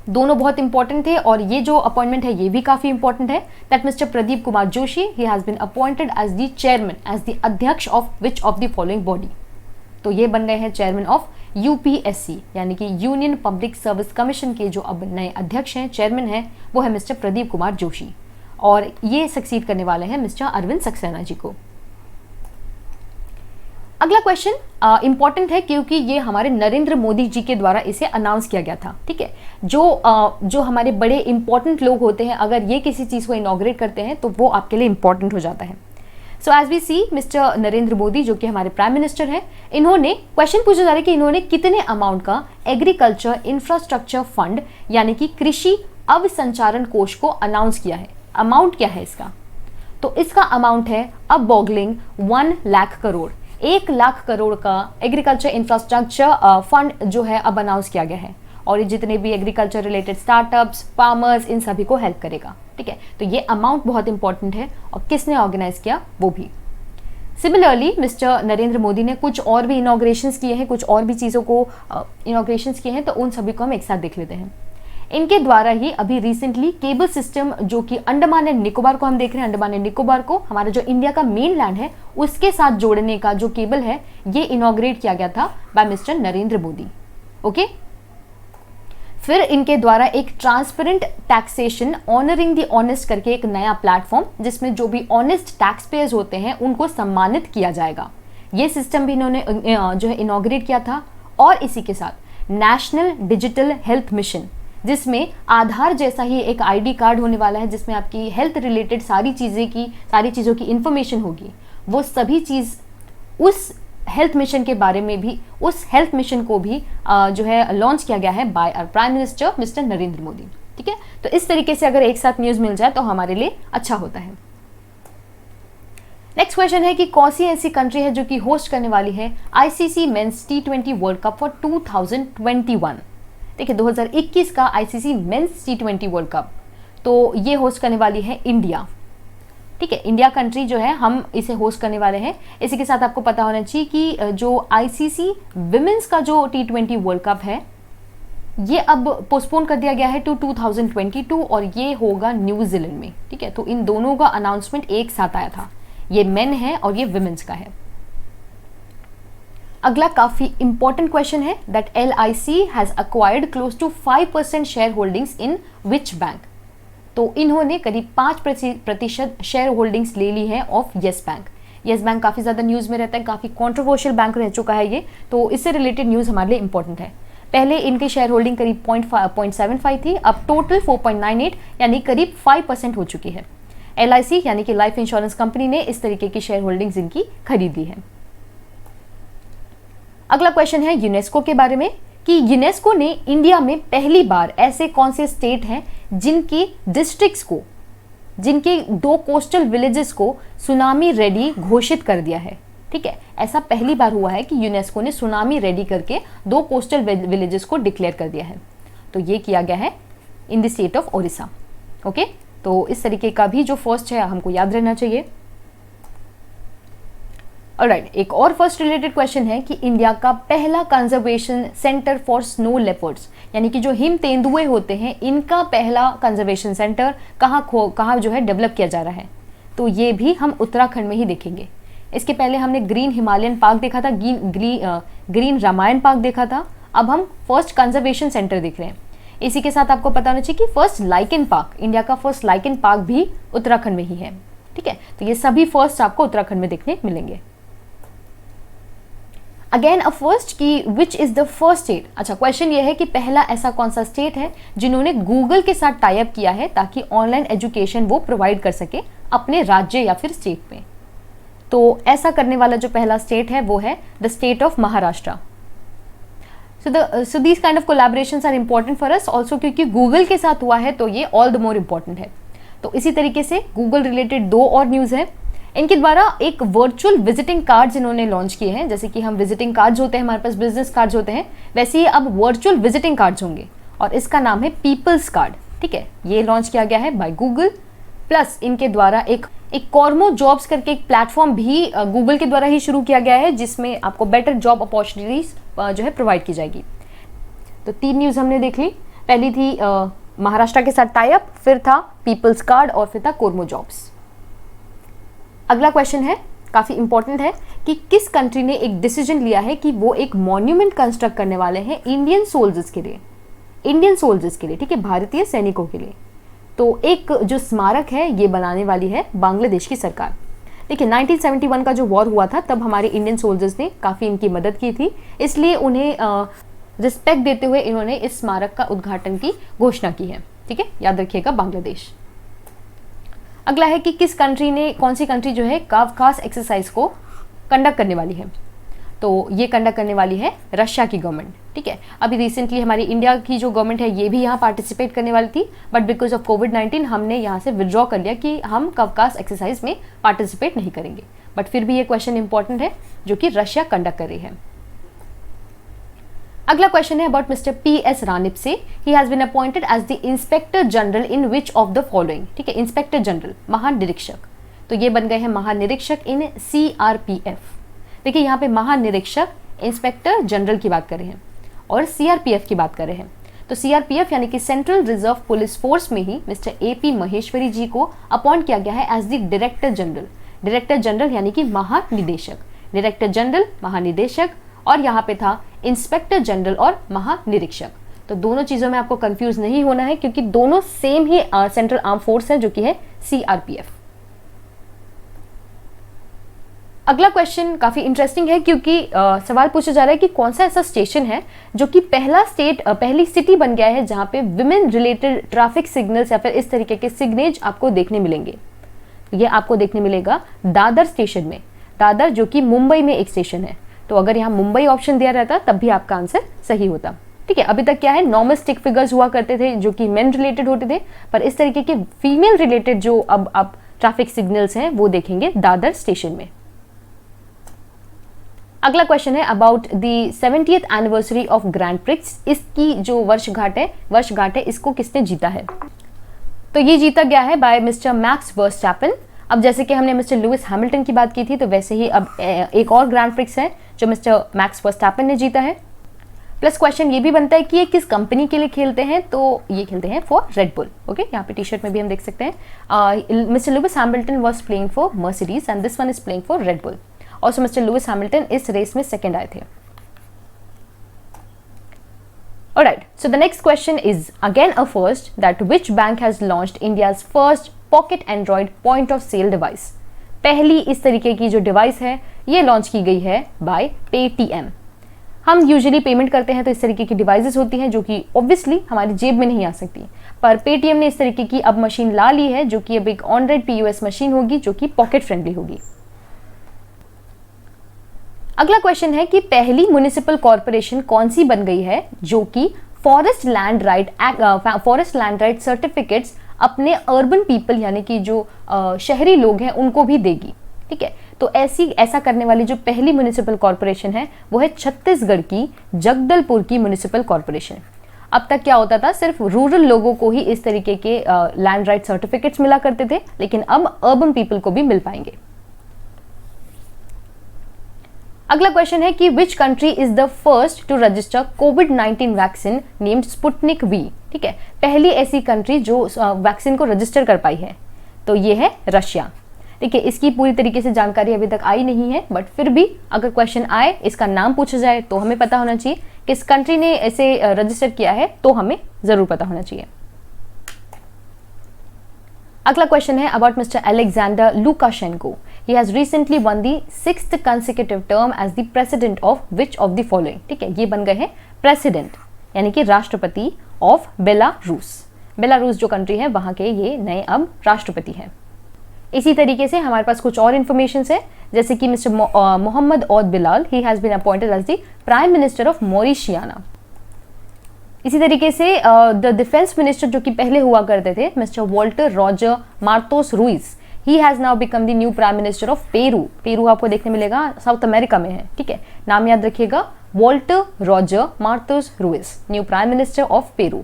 दोनों बहुत इंपॉर्टेंट थे, और ये जो अपॉइंटमेंट है ये भी काफी इंपॉर्टेंट है that mister Pradeep Kumar Joshi he has been appointed as the chairman, as the अध्यक्ष of which of the following body. तो ये बन गए हैं चेयरमैन ऑफ UPSC, यानी कि यूनियन पब्लिक सर्विस कमीशन के जो अब नए अध्यक्ष हैं, चेयरमैन हैं, वो है मिस्टर प्रदीप कुमार जोशी, और ये सक्सीड करने वाले हैं मिस्टर अरविंद सक्सेना जी को। अगला क्वेश्चन इंपॉर्टेंट है क्योंकि ये हमारे नरेंद्र मोदी जी के द्वारा इसे अनाउंस किया गया था। ठीक है, जो हमारे बड़े इंपॉर्टेंट लोग होते हैं, अगर ये किसी चीज़ को इनॉग्रेट करते हैं तो वो आपके लिए इंपॉर्टेंट हो जाता है। So as we see Mr Narendra Modi, जो कि हमारे प्राइम मिनिस्टर हैं, इन्होंने क्वेश्चन पूछा जा रहा है कि इन्होंने कितने अमाउंट का एग्रीकल्चर इंफ्रास्ट्रक्चर फंड, यानी कि कृषि अवसंचारण कोष को अनाउंस किया है। अमाउंट क्या है इसका? तो इसका अमाउंट है अब बॉगलिंग 1 लाख करोड़। 1 लाख करोड़ का एग्रीकल्चर इंफ्रास्ट्रक्चर फंड जो है अब अनाउंस किया गया है, और ये जितने भी एग्रीकल्चर रिलेटेड स्टार्टअप्स, फार्मर्स, इन सभी को हेल्प करेगा। ठीक है, तो ये अमाउंट बहुत इंपॉर्टेंट है, और किसने ऑर्गेनाइज किया वो भी। सिमिलरली मिस्टर नरेंद्र मोदी ने कुछ और भी इनॉग्रेशंस किए हैं, कुछ और भी चीज़ों को इनॉग्रेशंस किए हैं, तो उन सभी को हम एक साथ देख लेते हैं। इनके द्वारा ही अभी रिसेंटली केबल सिस्टम, जो कि अंडमान एंड निकोबार को हम देख रहे हैं, अंडमान एंड निकोबार को हमारा जो इंडिया का मेन लैंड है उसके साथ जोड़ने का जो केबल है, ये इनॉग्रेट किया गया था by Mr Narendra Modi. Okay, फिर इनके द्वारा एक transparent taxation honouring the honest करके एक नया प्लेटफॉर्म, जिसमें जो भी ऑनेस्ट टैक्स पेयर्स होते हैं उनको सम्मानित किया जाएगा, ये सिस्टम भी इन्होंने जो है इनॉग्रेट किया था। और इसी के साथ नेशनल डिजिटल हेल्थ मिशन, जिसमें आधार जैसा ही एक आईडी कार्ड होने वाला है, जिसमें आपकी हेल्थ रिलेटेड सारी चीज़ों की इंफॉर्मेशन होगी। वो सभी चीज़ उस हेल्थ मिशन के बारे में भी, उस हेल्थ मिशन को भी जो है लॉन्च किया गया है by our prime minister Mr Narendra Modi. ठीक है, तो इस तरीके से अगर एक साथ न्यूज़ मिल जाए तो हमारे लिए अच्छा होता है। नेक्स्ट क्वेश्चन है कि कौन सी ऐसी कंट्री है जो कि होस्ट करने वाली है ICC men's T20 world cup for 2021। देखिए 2021 का ICC men's T20 world cup, तो ये होस्ट करने वाली है इंडिया। ठीक है, इंडिया कंट्री जो है, हम इसे होस्ट करने वाले हैं। इसी के साथ आपको पता होना चाहिए कि जो आईसीसी विमेंस का जो T20 वर्ल्ड कप है, ये अब पोस्टपोन कर दिया गया है टू 2022 और ये होगा न्यूजीलैंड में। ठीक है, तो इन दोनों का अनाउंसमेंट एक साथ आया था, ये मेन है और ये विमेंस का है। अगला काफी इंपॉर्टेंट क्वेश्चन है that LIC has acquired close to 5% share holdings in which bank. तो इन्होंने करीब 5% शेयर होल्डिंग्स ले ली है of Yes Bank. Yes Bank काफी ज्यादा न्यूज में रहता है, काफी कंट्रोवर्शियल बैंक रह चुका है ये, तो इससे रिलेटेड न्यूज हमारे लिए इंपॉर्टेंट है। पहले इनकी शेयर होल्डिंग करीब 0.75 थी, अब टोटल 4.98 यानी करीब 5% हो चुकी है। LIC यानी कि लाइफ इंश्योरेंस कंपनी ने इस तरीके की शेयर होल्डिंग्स इनकी खरीद ली है। अगला क्वेश्चन है यूनेस्को के बारे में कि यूनेस्को ने इंडिया में पहली बार ऐसे कौन से स्टेट हैं जिनकी डिस्ट्रिक्ट्स को, जिनके 2 कोस्टल विलेजेस को सुनामी रेडी घोषित कर दिया है। ठीक है, ऐसा पहली बार हुआ है कि यूनेस्को ने सुनामी रेडी करके 2 कोस्टल विलेजेस को डिक्लेयर कर दिया है। तो ये किया गया है इन the state of Odisha. Okay, तो इस तरीके का भी जो फर्स्ट है हमको याद रहना चाहिए। ऑलराइट, एक और फर्स्ट रिलेटेड क्वेश्चन है कि इंडिया का पहला conservation centre for snow leopards, यानी कि जो हिम तेंदुए होते हैं, इनका पहला कंजर्वेशन सेंटर कहाँ जो है डेवलप किया जा रहा है। तो ये भी हम उत्तराखंड में ही देखेंगे। इसके पहले हमने ग्रीन हिमालयन पार्क देखा था, ग्रीन रामायण पार्क देखा था, अब हम फर्स्ट कंजर्वेशन सेंटर देख रहे हैं। इसी के साथ आपको पता होना चाहिए कि फर्स्ट लाइकेन पार्क, इंडिया का फर्स्ट लाइकेन पार्क भी उत्तराखंड में ही है। ठीक है, तो ये सभी फर्स्ट आपको उत्तराखंड में देखने मिलेंगे। अगेन अ फर्स्ट की विच इज द फर्स्ट स्टेट। अच्छा, क्वेश्चन ये है कि पहला ऐसा कौन सा स्टेट है जिन्होंने गूगल के साथ टाई अप किया है ताकि ऑनलाइन एजुकेशन वो प्रोवाइड कर सके अपने राज्य या फिर स्टेट में। तो ऐसा करने वाला जो पहला स्टेट है वो है the state of Maharashtra. So these kind of collaborations are important for us also, क्योंकि गूगल के साथ हुआ है तो ये ऑल द मोर इम्पॉर्टेंट है। तो इसी तरीके से गूगल रिलेटेड 2 और न्यूज़ है। इनके द्वारा एक वर्चुअल विजिटिंग कार्ड्स इन्होंने लॉन्च किए हैं। जैसे कि हम विजिटिंग कार्ड्स होते हैं, हमारे पास बिजनेस कार्ड्स होते हैं, वैसे ही अब वर्चुअल विजिटिंग कार्ड्स होंगे और इसका नाम है पीपल्स कार्ड। ठीक है, ये लॉन्च किया गया है बाय गूगल। प्लस इनके द्वारा एक कॉर्मो जॉब्स करके एक प्लेटफॉर्म भी गूगल के द्वारा ही शुरू किया गया है, जिसमें आपको बेटर जॉब अपॉर्चुनिटीज जो है प्रोवाइड की जाएगी। तो 3 न्यूज़ हमने देख ली। पहली थी महाराष्ट्र के साथ टाई अप, फिर था पीपल्स कार्ड और फिर था कॉर्मो जॉब्स। अगला क्वेश्चन है, काफ़ी इंपॉर्टेंट है, कि किस कंट्री ने एक डिसीजन लिया है कि वो एक मॉन्यूमेंट कंस्ट्रक्ट करने वाले हैं इंडियन सोल्जर्स के लिए। ठीक है, भारतीय सैनिकों के लिए। तो एक जो स्मारक है ये बनाने वाली है बांग्लादेश की सरकार। देखिए 1971 का जो वॉर हुआ था तब हमारे इंडियन सोल्जर्स ने काफ़ी इनकी मदद की थी, इसलिए उन्हें रिस्पेक्ट देते हुए इन्होंने इस स्मारक का उद्घाटन की घोषणा की है। ठीक है, याद रखिएगा बांग्लादेश। अगला है कि कौन सी कंट्री जो है कावकास एक्सरसाइज को कंडक्ट करने वाली है। तो ये कंडक्ट करने वाली है रशिया की गवर्नमेंट। ठीक है, अभी रिसेंटली हमारी इंडिया की जो गवर्नमेंट है ये भी यहाँ पार्टिसिपेट करने वाली थी, बट बिकॉज ऑफ कोविड-19 हमने यहाँ से विड्रॉ कर लिया कि हम कावकास एक्सरसाइज में पार्टिसिपेट नहीं करेंगे। बट फिर भी ये क्वेश्चन इंपॉर्टेंट है जो कि रशिया कंडक्ट कर रही है। अगला क्वेश्चन है about mister PS Ranipse. He has been appointed as the inspector general in which of the following. ठीक है, इंस्पेक्टर जनरल, महानिरीक्षक, तो ये बन गए हैं महानिरीक्षक इन CRPF। देखिए यहाँ पे महानिरीक्षक, इंस्पेक्टर जनरल की बात कर रहे हैं और CRPF की बात कर रहे हैं। तो CRPF यानी कि सेंट्रल रिजर्व पुलिस फोर्स में ही मिस्टर AP महेश्वरी जी को अपॉइंट किया गया है as the director general. Director general यानी कि महानिदेशक, डायरेक्टर जनरल, महानिदेशक, और यहाँ पे था इंस्पेक्टर जनरल और महानिरीक्षक। तो दोनों चीज़ों में आपको कंफ्यूज नहीं होना है क्योंकि दोनों सेम ही सेंट्रल आर्म फोर्स है जो कि है CRPF। अगला क्वेश्चन काफी इंटरेस्टिंग है क्योंकि सवाल पूछा जा रहा है कि कौन सा ऐसा स्टेशन है जो कि पहली सिटी बन गया है जहां पे विमेन रिलेटेड ट्रैफिक सिग्नल्स या फिर इस तरीके के सिग्नेज आपको देखने मिलेंगे। ये आपको देखने मिलेगा दादर स्टेशन में। दादर जो कि मुंबई में एक स्टेशन है, तो अगर यहाँ मुंबई ऑप्शन दिया रहता तब भी आपका आंसर सही होता। ठीक है, अभी तक क्या है, नॉर्मल स्टिक फिगर्स हुआ करते थे जो कि मेन रिलेटेड होते थे, पर इस तरीके के फीमेल रिलेटेड जो अब आप ट्रैफिक सिग्नल्स हैं वो देखेंगे दादर स्टेशन में। अगला क्वेश्चन है about the 70th anniversary of grand prix. इसकी जो वर्षगांठ है इसको किसने जीता है? तो ये जीता गया है बाय मिस्टर मैक्स वर्स्टैपन। अब जैसे कि हमने मिस्टर लुइस हैमिल्टन की बात की थी, तो वैसे ही अब एक और ग्रैंड प्रिक्स है जो मिस्टर मैक्स वर्स्टैपन ने जीता है। प्लस क्वेश्चन ये भी बनता है कि ये किस कंपनी के लिए खेलते हैं, तो ये खेलते हैं फॉर रेड बुल। ओके, यहाँ पे टी शर्ट में भी हम देख सकते हैं mister Lewis Hamilton was playing for Mercedes and this one is playing for red bull. Also mister Lewis Hamilton इस रेस में सेकेंड आए थे। Alright, so the next question is again a first, that which bank has launched India's first pocket Android point of sale device? पहली इस तरीके की जो डिवाइस है ये लॉन्च की गई है बाय पेटीएम। हम यूजुअली पेमेंट करते हैं तो इस तरीके की डिवाइसेस होती हैं जो कि ऑब्वियसली हमारी जेब में नहीं आ सकती, पर पेटीएम ने इस तरीके की अब मशीन ला ली है जो कि अब एक ऑनरेड पीओएस मशीन होगी जो कि पॉकेट फ्रेंडली होगी। अगला क्वेश्चन है कि पहली म्युनिसिपल कॉर्पोरेशन कौन सी बन गई है जो कि फॉरेस्ट लैंड राइट सर्टिफिकेट्स अपने अर्बन पीपल यानी कि जो शहरी लोग हैं उनको भी देगी। ठीक है, तो ऐसा करने वाली जो पहली म्युनिसिपल कॉर्पोरेशन है वो है छत्तीसगढ़ की जगदलपुर की म्युनिसिपल कॉर्पोरेशन। अब तक क्या होता था, सिर्फ रूरल लोगों को ही इस तरीके के लैंड राइट सर्टिफिकेट्स मिला करते थे, लेकिन अब अर्बन पीपल को भी मिल पाएंगे। अगला क्वेश्चन है कि which country is the first to register कोविड-19 वैक्सीन नेम्ड स्पुतनिक वी। ठीक है, पहली ऐसी कंट्री जो वैक्सीन को रजिस्टर कर पाई है तो ये है रशिया। देखिए, इसकी पूरी तरीके से जानकारी अभी तक आई नहीं है, बट फिर भी अगर क्वेश्चन आए, इसका नाम पूछा जाए तो हमें पता होना चाहिए किस कंट्री ने इसे रजिस्टर किया है, तो हमें जरूर पता होना चाहिए। अगला क्वेश्चन है about mister Alexander Lukashenko. He has recently won the 6th consecutive term as the president of which of the following? ठीक है, ये बन गए हैं प्रेसिडेंट यानी कि राष्ट्रपति ऑफ बेलारूस। बेलारूस जो कंट्री है वहां के ये नए अब राष्ट्रपति हैं। इसी तरीके से हमारे पास कुछ और इन्फॉर्मेशन है, जैसे कि mister Mohamed Ould Bilal, he has been appointed as the prime minister of Mauritania. इसी तरीके से द डिफेंस मिनिस्टर जो कि पहले हुआ करते थे mister Walter Roger Martos Ruiz, he has now become the new prime minister of Peru. Peru आपको देखने मिलेगा, साउथ अमेरिका में है। ठीक है, नाम याद रखिएगा, Walter Roger Martos Ruiz, new prime minister of Peru.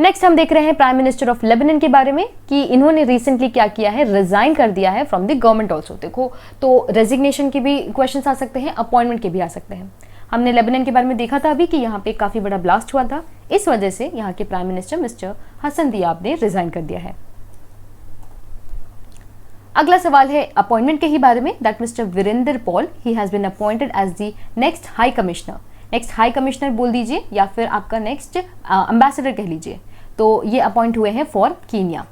Next हम देख रहे हैं प्राइम मिनिस्टर ऑफ लेबनान के बारे में कि इन्होंने रिसेंटली क्या किया है, रिजाइन कर दिया है फ्रॉम द गवर्नमेंट ऑल्सो। देखो, तो रेजिग्नेशन के भी क्वेश्चन आ सकते हैं, अपॉइंटमेंट के भी आ सकते हैं। हमने लेबनान के बारे में देखा था अभी कि यहाँ पे काफी बड़ा ब्लास्ट हुआ था, इस वजह से यहाँ के प्राइम मिनिस्टर मिस्टर हसन दियाब ने रिजाइन कर दिया है। अगला सवाल है अपॉइंटमेंट के ही बारे में, that mister Virendra Paul, he has been appointed as the next high commissioner. Next high commissioner बोल दीजिए या फिर आपका नेक्स्ट एम्बेसडर कह लीजिए। तो ये अपॉइंट हुए हैं फॉर कीनिया।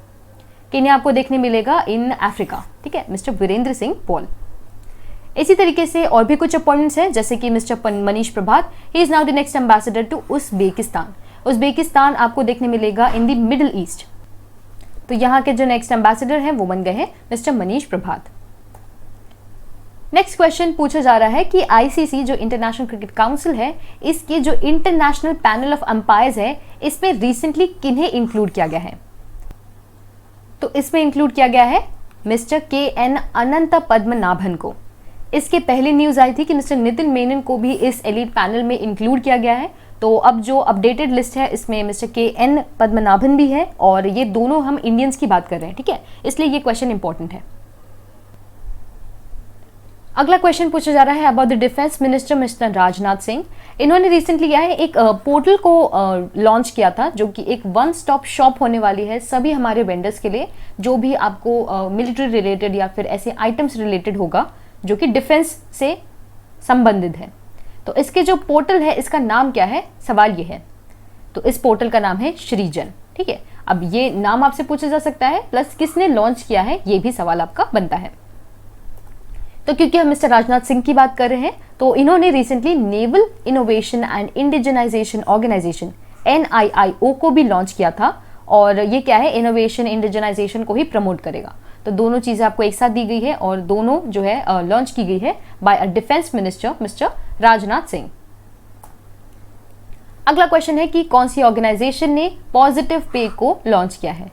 कीनिया आपको देखने मिलेगा इन अफ्रीका। ठीक है, मिस्टर वीरेंद्र सिंह पॉल। इसी तरीके से और भी कुछ अपॉइंटमेंट्स हैं, जैसे कि mister Manish Prabhat, he is now the next ambassador to Uzbekistan. Uzbekistan आपको देखने मिलेगा इन द मिडिल ईस्ट। तो यहाँ के जो नेक्स्ट एम्बेसडर हैं वो बन गए हैं मिस्टर मनीष प्रभात। नेक्स्ट क्वेश्चन पूछा जा रहा है कि आईसीसी जो इंटरनेशनल क्रिकेट काउंसिल है, इसके जो इंटरनेशनल पैनल ऑफ अंपायर्स है, इसमें रिसेंटली किन्हें इंक्लूड किया गया है? तो इसमें इंक्लूड किया गया है मिस्टर KN अनंत पद्मनाभन को। इसके पहले न्यूज आई थी कि मिस्टर नितिन मेनन को भी इस एलीट पैनल में इंक्लूड किया गया है। तो अब जो अपडेटेड लिस्ट है इसमें मिस्टर KN पद्मनाभन भी है, और ये दोनों हम इंडियंस की बात कर रहे हैं। ठीक है, इसलिए ये क्वेश्चन इंपॉर्टेंट है। अगला क्वेश्चन पूछा जा रहा है about the defence minister mister Rajnath Singh. इन्होंने रिसेंटली क्या है, एक पोर्टल को लॉन्च किया था जो कि एक वन स्टॉप शॉप होने वाली है सभी हमारे वेंडर्स के लिए, जो भी आपको मिलिट्री रिलेटेड या फिर ऐसे आइटम्स रिलेटेड होगा जो कि डिफेंस से संबंधित है। तो इसके जो पोर्टल है इसका नाम क्या है, सवाल ये है। तो इस पोर्टल का नाम है श्रीजन। ठीक है, अब ये नाम आपसे पूछा जा सकता है, प्लस किसने लॉन्च किया है ये भी सवाल आपका बनता है। तो क्योंकि हम मिस्टर राजनाथ सिंह की बात कर रहे हैं, तो इन्होंने recently naval innovation and indigenisation organisation NIIO को भी लॉन्च किया था, और ये क्या है, इनोवेशन इंडिजनाइजेशन को ही प्रमोट करेगा। तो दोनों चीजें आपको एक साथ दी गई है और दोनों जो है लॉन्च की गई है by a defence minister mister Rajnath Singh. अगला क्वेश्चन है कि कौन सी ऑर्गेनाइजेशन ने पॉजिटिव पे को लॉन्च किया है।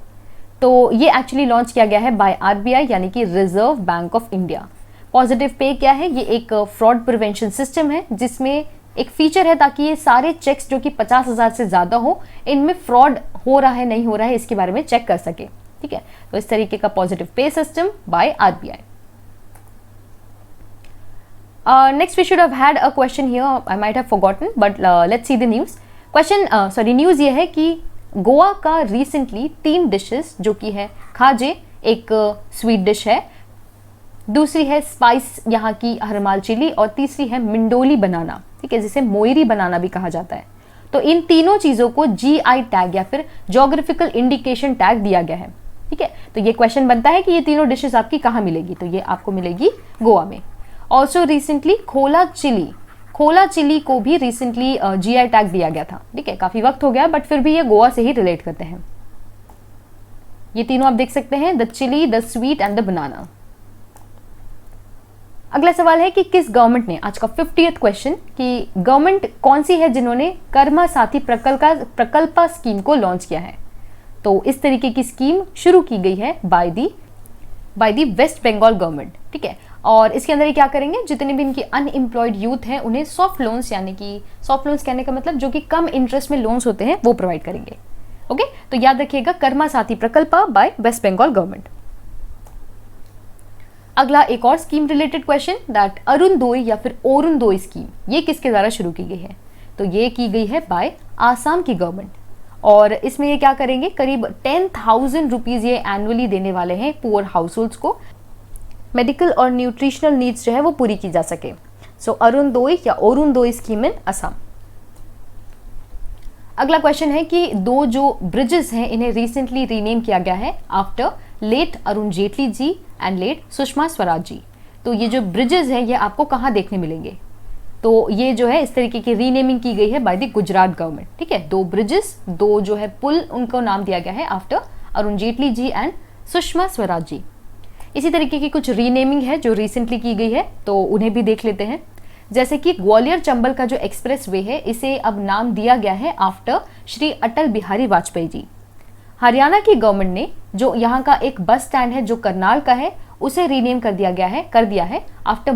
तो ये एक्चुअली लॉन्च किया गया है बाय RBI यानी कि reserve bank of India. Positive pay क्या है, ये एक फ्रॉड प्रिवेंशन सिस्टम है जिसमें एक फीचर है ताकि ये सारे चेक्स जो कि 50,000 से ज्यादा हो, इनमें फ्रॉड हो रहा है नहीं हो रहा है इसके बारे में चेक कर सके। ठीक है, तो इस तरीके का positive pay system by RBI। Next we should have had a question here, I might have forgotten but let's see the news. News ये है कि गोवा का रिसेंटली 3 डिशेस जो कि है खाजे, एक स्वीट डिश है, दूसरी है स्पाइस यहाँ की हरमाल चिली, और तीसरी है मिंडोली बनाना, ठीक है, जिसे मोयरी बनाना भी कहा जाता है। तो इन तीनों चीजों को GI टैग या फिर जोग्राफिकल इंडिकेशन टैग दिया गया है। ठीक है, तो ये क्वेश्चन बनता है कि ये तीनों डिशेस आपकी कहाँ मिलेगी, तो ये आपको मिलेगी गोवा में। ऑल्सो रिसेंटली खोला चिली को भी रिसेंटली GI टैग दिया गया था। ठीक है, काफी वक्त हो गया बट फिर भी ये गोवा से ही रिलेट करते हैं। ये तीनों आप देख सकते हैं, the chilli, the sweet and the banana. अगला सवाल है कि किस गवर्नमेंट ने, आज का 50th क्वेश्चन, कि गवर्नमेंट कौन सी है जिन्होंने कर्मा साथी प्रकल्पा स्कीम को लॉन्च किया है। तो इस तरीके की स्कीम शुरू की गई है by the West Bengal government. ठीक है, और इसके अंदर ये क्या करेंगे, जितने भी इनकी अनएम्प्लॉयड यूथ हैं उन्हें सॉफ्ट लोन्स, यानी कि सॉफ्ट लोन्स कहने का मतलब जो कि कम इंटरेस्ट में लोन्स होते हैं, वो प्रोवाइड करेंगे। ओके, तो याद रखिएगा, कर्मा साथी प्रकल्पा बाय वेस्ट बंगाल गवर्नमेंट। अगला एक और scheme related question, that Arunoday या फिर ओरुणोदय स्कीम, ये किसके द्वारा शुरू की गई है। तो ये की गई है बाय आसाम की गवर्नमेंट, और इसमें ये क्या करेंगे, करीब 10,000 रुपीज ये एनुअली देने वाले हैं पुअर हाउस होल्ड्स को, मेडिकल और न्यूट्रिशनल नीड्स जो है वो पूरी की जा सके। सो अरुणोदय या ओरुणोदय स्कीम इन असम। अगला क्वेश्चन है कि 2 जो ब्रिजेस हैं इन्हें रिसेंटली रीनेम किया गया है after late Arun Jaitley ji and late Sushma Swaraj ji. तो ये जो ब्रिजेस हैं ये आपको कहाँ देखने मिलेंगे, तो ये जो है इस तरीके की रीनेमिंग की गई है बाय द गुजरात गवर्नमेंट। ठीक है, 2 ब्रिजेस, 2 जो है पुल, उनको नाम दिया गया है आफ्टर अरुण जेटली जी एंड सुषमा स्वराज जी। इसी तरीके की कुछ रीनेमिंग है जो रिसेंटली की गई है, तो उन्हें भी देख लेते हैं। जैसे कि ग्वालियर चंबल का जो एक्सप्रेस वे है, इसे अब नाम दिया गया है आफ्टर श्री अटल बिहारी वाजपेयी जी। हरियाणा की गवर्नमेंट ने जो यहाँ का एक बस स्टैंड है जो करनाल का है, उसे रीनेम कर दिया है आफ्टर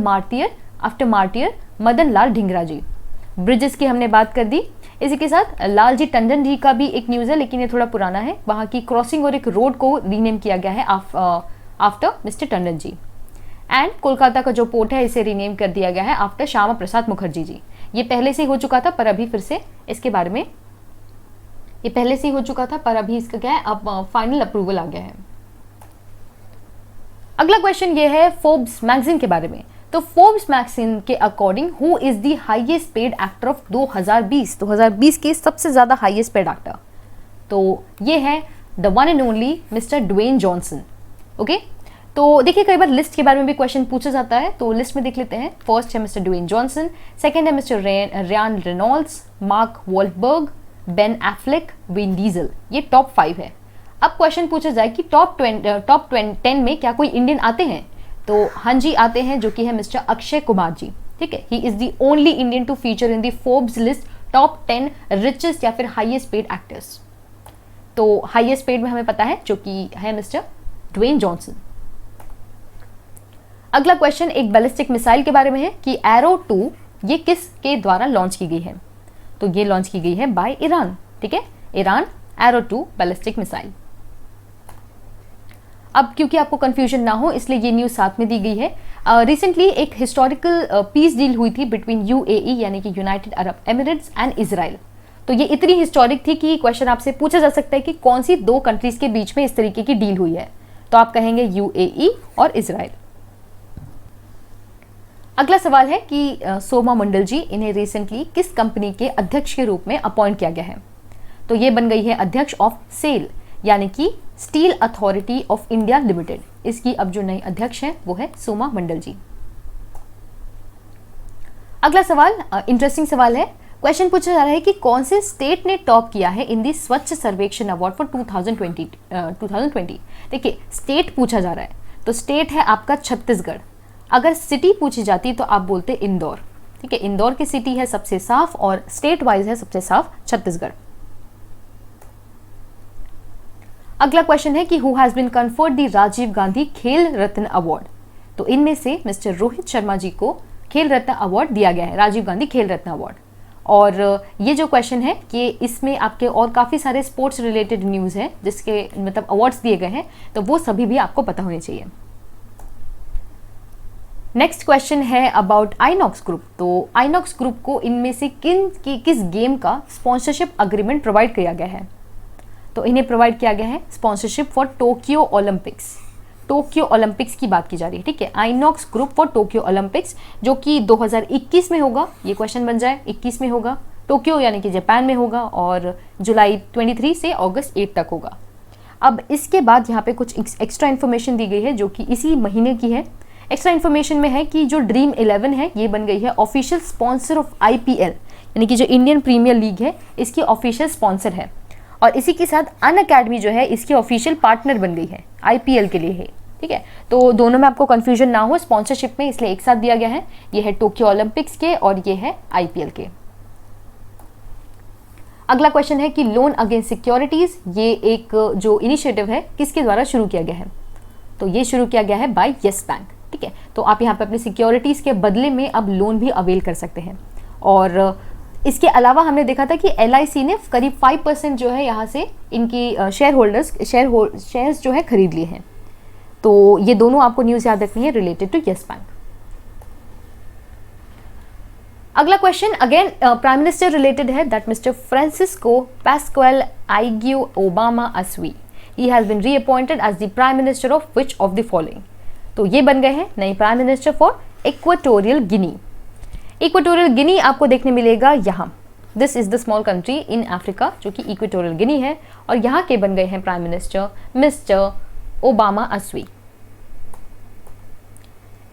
मार्टियर मदन लाल ढींगरा जी। ब्रिजेस की हमने बात कर दी। इसी के साथ लालजी टंडन जी का भी एक न्यूज है, लेकिन ये थोड़ा पुराना है। वहाँ की क्रॉसिंग और एक रोड को रीनेम किया गया है after mister Tandon ji. And Kolkata का जो पोर्ट है इसे रीनेम कर दिया गया है आफ्टर श्यामा प्रसाद मुखर्जी जी। ये पहले से हो चुका था पर अभी फिर से इसके बारे में, ये पहले से ही हो चुका था पर अभी इसका क्या है, अब फाइनल अप्रूवल आ गया है। अगला क्वेश्चन ये है फोर्ब्स मैगजीन के बारे में। तो फोर्ब्स मैगजीन के according who is the highest paid actor of 2020 के सबसे ज्यादा हाईएस्ट पेड एक्टर, तो ये है the one and only mister Dwayne Johnson. Okay, तो देखिए कई बार लिस्ट के बारे में भी क्वेश्चन पूछा जाता है, तो लिस्ट में देख लेते हैं। फर्स्ट है मिस्टर ड्वेन जॉनसन, सेकंड है mister Ryan Reynolds, Mark Wahlberg, Ben Affleck, Vin Diesel. ये टॉप 5 है। अब क्वेश्चन पूछा जाए कि टॉप 10 में क्या कोई इंडियन आते हैं, तो हाँ जी आते हैं, जो कि है मिस्टर अक्षय कुमार जी। ठीक है, he is the only Indian to feature in the Forbes list top 10 richest या फिर हाईएस्ट पेड एक्टर्स। तो हाईएस्ट पेड में हमें पता है जो कि है मिस्टर ड्वेन जॉनसन। अगला क्वेश्चन एक बैलिस्टिक मिसाइल के बारे में है कि एरो 2 ये किसके द्वारा लॉन्च की गई है, तो ये लॉन्च की गई है बाय ईरान। ठीक है, ईरान एरो 2 बैलिस्टिक मिसाइल। अब क्योंकि आपको कंफ्यूजन ना हो इसलिए ये न्यूज साथ में दी गई है। रिसेंटली एक हिस्टोरिकल पीस डील हुई थी बिटवीन UAE यानी कि United Arab Emirates and Israel. तो ये इतनी हिस्टोरिक थी कि क्वेश्चन आपसे पूछा जा सकता है कि कौन सी 2 कंट्रीज के बीच में इस तरीके की डील हुई है, तो आप कहेंगे UAE और इजराइल। अगला सवाल है कि सोमा मंडल जी, इन्हें रिसेंटली किस कंपनी के अध्यक्ष के रूप में अपॉइंट किया गया है, तो ये बन गई है अध्यक्ष ऑफ सेल यानी कि steel authority of India limited. इसकी अब जो नई अध्यक्ष है वो है सोमा मंडल जी। अगला सवाल इंटरेस्टिंग सवाल है। क्वेश्चन पूछा जा रहा है कि कौन से स्टेट ने टॉप किया है इन दी स्वच्छ सर्वेक्षण अवार्ड फॉर 2020। देखिए स्टेट पूछा जा रहा है तो स्टेट है आपका छत्तीसगढ़। अगर सिटी पूछी जाती तो आप बोलते इंदौर। ठीक है, इंदौर की सिटी है सबसे साफ और स्टेट वाइज है सबसे साफ छत्तीसगढ़। अगला क्वेश्चन है कि who has been conferred the Rajiv Gandhi Khel Ratna award. तो इनमें से मिस्टर रोहित शर्मा जी को खेल रत्न अवार्ड दिया गया है, राजीव गांधी खेल रत्न अवार्ड। और ये जो क्वेश्चन है कि इसमें आपके और काफ़ी सारे स्पोर्ट्स रिलेटेड न्यूज़ हैं जिसके मतलब अवार्ड्स दिए गए हैं, तो वो सभी भी आपको पता होने चाहिए। नेक्स्ट क्वेश्चन है अबाउट आइनॉक्स ग्रुप। तो आइनॉक्स ग्रुप को इनमें से किस गेम का स्पॉन्सरशिप अग्रीमेंट प्रोवाइड किया गया है। तो इन्हें प्रोवाइड किया गया है sponsorship for Tokyo Olympics. Tokyo Olympics की बात की जा रही है। ठीक है, INOX group for Tokyo Olympics जो कि 2021 में होगा। ये क्वेश्चन बन जाए 21 में होगा। टोक्यो यानी कि जापान में होगा और जुलाई 23 से अगस्त 8 तक होगा। अब इसके बाद यहाँ पे कुछ एक्स्ट्रा इन्फॉर्मेशन दी गई है जो कि इसी महीने की है। एक्स्ट्रा इन्फॉर्मेशन में है कि जो ड्रीम 11 है ये बन गई है ऑफिशियल स्पॉन्सर ऑफ IPL, यानी कि जो इंडियन प्रीमियर लीग है इसकी ऑफिशियल स्पॉन्सर है। और इसी के साथ अन अकेडमी जो है इसकी ऑफिशियल पार्टनर बन गई है, IPL के लिए है। ठीक है, तो दोनों में आपको कंफ्यूजन ना हो स्पॉन्सरशिप में, इसलिए एक साथ दिया गया है। ये है टोक्यो ओलंपिक्स के और ये है IPL के। अगला क्वेश्चन है कि लोन अगेंस्ट सिक्योरिटीज, ये एक जो इनिशिएटिव है किसके द्वारा शुरू किया गया है। तो ये शुरू किया गया है बाय येस बैंक। ठीक है, तो आप यहाँ पे अपनी सिक्योरिटीज के बदले में अब लोन भी अवेल कर सकते हैं। और इसके अलावा हमने देखा था कि LIC ने करीब 5% जो है यहाँ से इनकी शेयर्स जो है खरीद लिए हैं। तो ये दोनों आपको न्यूज़ याद रखनी है रिलेटेड टू येस बैंक। अगला question again prime minister related है, that mister Francisco Pascual Eyegue Obama Asue he has been reappointed as the prime minister of which of the following. तो ये बन गए हैं नए prime minister for Equatorial Guinea. Equatorial Guinea आपको देखने मिलेगा यहाँ, this is the small country in Africa जो कि इक्वाटोरियल गिनी है, और यहाँ के बन गए हैं prime minister mister Obama Asue.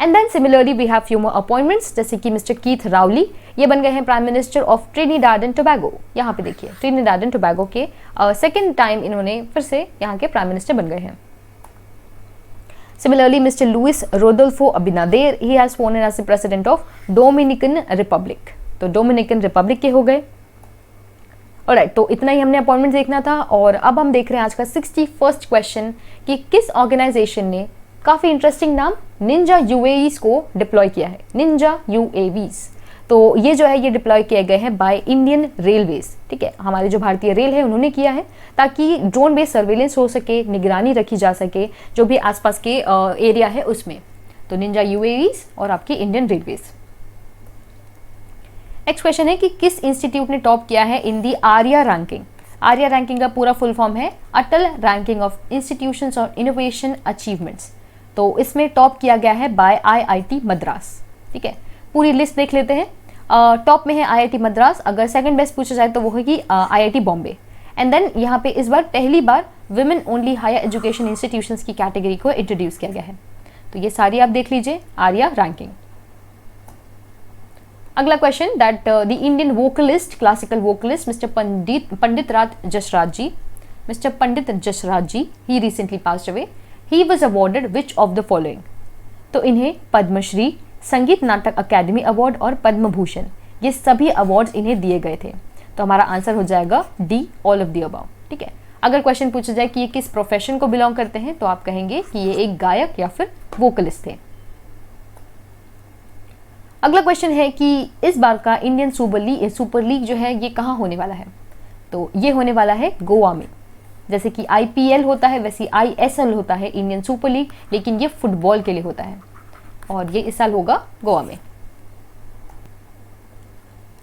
And then similarly we have few more appointments, जैसे कि मिस्टर कीथ रावली ये बन गए हैं prime minister of Trinidad and Tobago. यहाँ पे देखिए ट्रिनिडाड एंड टोबैगो के सेकेंड टाइम इन्होंने फिर से यहाँ के प्राइम मिनिस्टर बन गए हैं। Similarly, Mr. Luis Rodolfo Abinader, he has sworn in as the president of Dominican Republic. तो डोमिनिकन रिपब्लिक के हो गए। ऑलराइट, तो इतना ही हमने अपॉइंटमेंट देखना था। और अब हम देख रहे हैं आज का 61st क्वेश्चन कि किस ऑर्गेनाइजेशन ने काफ़ी इंटरेस्टिंग नाम निंजा UAVs को डिप्लॉय किया है। निंजा UAVs, तो ये जो है ये डिप्लॉय किए गए हैं बाय इंडियन रेलवेज। ठीक है, हमारे जो भारतीय रेल है उन्होंने किया है ताकि ड्रोन बेस्ड सर्वेलेंस हो सके, निगरानी रखी जा सके जो भी आसपास के एरिया है उसमें। तो निंजा UAVs और आपकी इंडियन रेलवेज। नेक्स्ट क्वेश्चन है कि किस इंस्टीट्यूट ने टॉप किया है इन दी आर्या रैंकिंग। आर्या रैंकिंग का पूरा फुल फॉर्म है अटल रैंकिंग ऑफ इंस्टीट्यूशंस और इनोवेशन अचीवमेंट्स। तो इसमें टॉप किया गया है बाय IIT मद्रास। ठीक है, पूरी लिस्ट देख लेते हैं। टॉप में है IIT मद्रास, अगर सेकंड बेस्ट पूछा जाए तो वो होगी IIT बॉम्बे। एंड देन यहाँ पे इस बार पहली बार women only higher education institutions की कैटेगरी को इंट्रोड्यूस किया गया है। तो ये सारी आप देख लीजिए आर्या रैंकिंग। अगला question that the Indian vocalist, classical vocalist mister Pandit Raj Jasraj ji, mister Pandit Jasraj ji, he recently passed away, he was awarded which of the following. तो इन्हें पद्मश्री, संगीत नाटक अकेडमी अवार्ड और पद्म भूषण, ये सभी अवार्ड्स इन्हें दिए गए थे। तो हमारा आंसर हो जाएगा D, all of the above. ठीक है, अगर क्वेश्चन पूछा जाए कि ये किस प्रोफेशन को बिलोंग करते हैं तो आप कहेंगे कि ये एक गायक या फिर वोकलिस्ट थे। अगला क्वेश्चन है कि इस बार का इंडियन सुपर लीग जो है ये कहाँ होने वाला है। तो ये होने वाला है गोवा में। जैसे कि IPL होता है वैसे ISL होता है इंडियन सुपर लीग, लेकिन ये फुटबॉल के लिए होता है और ये इस साल होगा गोवा में।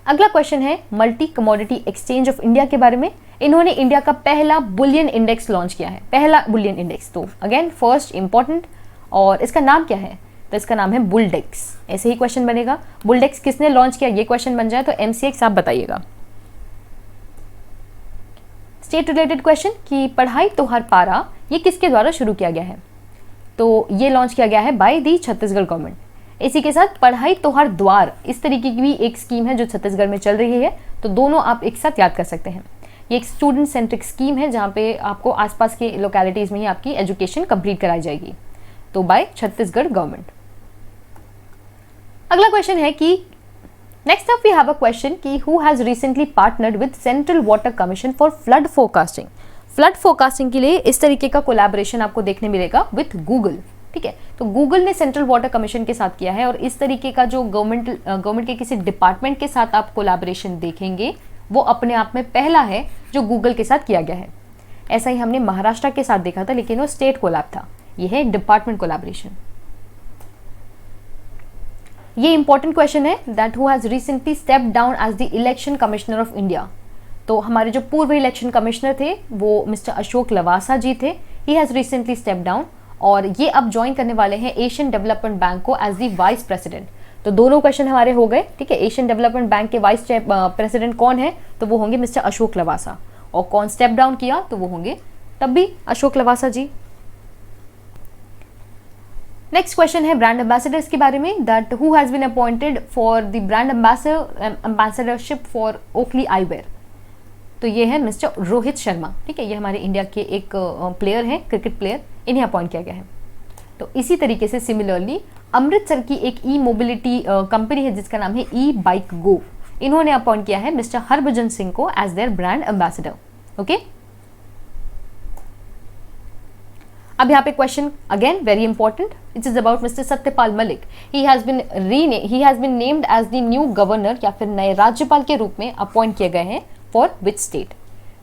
अगला क्वेश्चन है multi commodity exchange of India के बारे में। इन्होंने इंडिया का पहला बुलियन इंडेक्स लॉन्च किया है, पहला बुलियन इंडेक्स। तो अगेन फर्स्ट इंपॉर्टेंट, और इसका नाम क्या है तो इसका नाम है बुलडेक्स। ऐसे ही क्वेश्चन बनेगा, बुलडेक्स किसने लॉन्च किया, ये क्वेश्चन बन जाए तो MCX आप बताइएगा। स्टेट रिलेटेड क्वेश्चन कि पढ़ाई तो हर पारा ये किसके द्वारा शुरू किया गया है। तो ये लॉन्च किया गया है बाय दी छत्तीसगढ़ गवर्नमेंट। इसी के साथ पढ़ाई तोहर द्वार, इस तरीके की भी एक स्कीम है जो छत्तीसगढ़ में चल रही है, तो दोनों आप एक साथ याद कर सकते हैं। ये एक स्टूडेंट सेंट्रिक स्कीम है जहाँ पे आपको आसपास के लोकेलिटीज़ में ही आपकी एजुकेशन कंप्लीट कराई जाएगी, तो बाय छत्तीसगढ़ गवर्नमेंट। अगला क्वेश्चन है कि next up we have a question कि who has recently partnered with central water commission for flood forecasting. Flood forecasting के लिए इस तरीके का कोलैबोरेशन आपको देखने मिलेगा विथ गूगल, ठीक है। तो गूगल ने सेंट्रल वाटर कमीशन के साथ किया है, और इस तरीके का जो गवर्नमेंट के किसी डिपार्टमेंट के साथ आप कोलैबोरेशन देखेंगे वो अपने आप में पहला है जो गूगल के साथ किया गया है। ऐसा ही हमने महाराष्ट्र के साथ देखा था, लेकिन वो स्टेट कोलैब था, ये है डिपार्टमेंट कोलैबोरेशन। ये इंपॉर्टेंट क्वेश्चन है that who has recently stepped down as the election commissioner of India. तो हमारे जो पूर्व इलेक्शन कमिश्नर थे वो मिस्टर अशोक लवासा जी थे, ही हैज रिसेंटली स्टेप डाउन, और ये अब ज्वाइन करने वाले हैं एशियन डेवलपमेंट बैंक को एज द वाइस प्रेसिडेंट। तो दोनों क्वेश्चन हमारे हो गए, ठीक है। एशियन डेवलपमेंट बैंक के वाइस प्रेसिडेंट कौन है, तो वो होंगे मिस्टर अशोक लवासा, और कौन स्टेप डाउन किया, तो वो होंगे तब भी अशोक लवासा जी। नेक्स्ट क्वेश्चन है ब्रांड एम्बेसडर्स के बारे में, that who has been appointed for the brand ambassadorship for Oakley eyewear. तो ये है मिस्टर रोहित शर्मा, ठीक है। ये हमारे इंडिया के एक प्लेयर हैं, क्रिकेट प्लेयर, इन्हें अपॉइंट किया गया है। तो इसी तरीके से सिमिलरली अमृतसर की एक ई मोबिलिटी कंपनी है जिसका नाम है ई बाइक गो, इन्होंने अपॉइंट किया है मिस्टर हरभजन सिंह को as their brand ambassador. Okay, अब यहाँ पे question again very important, it is about mister Satyapal Malik. He has been named as the new governor, या फिर नए राज्यपाल के रूप में अपॉइंट किए गए हैं फॉर विच स्टेट।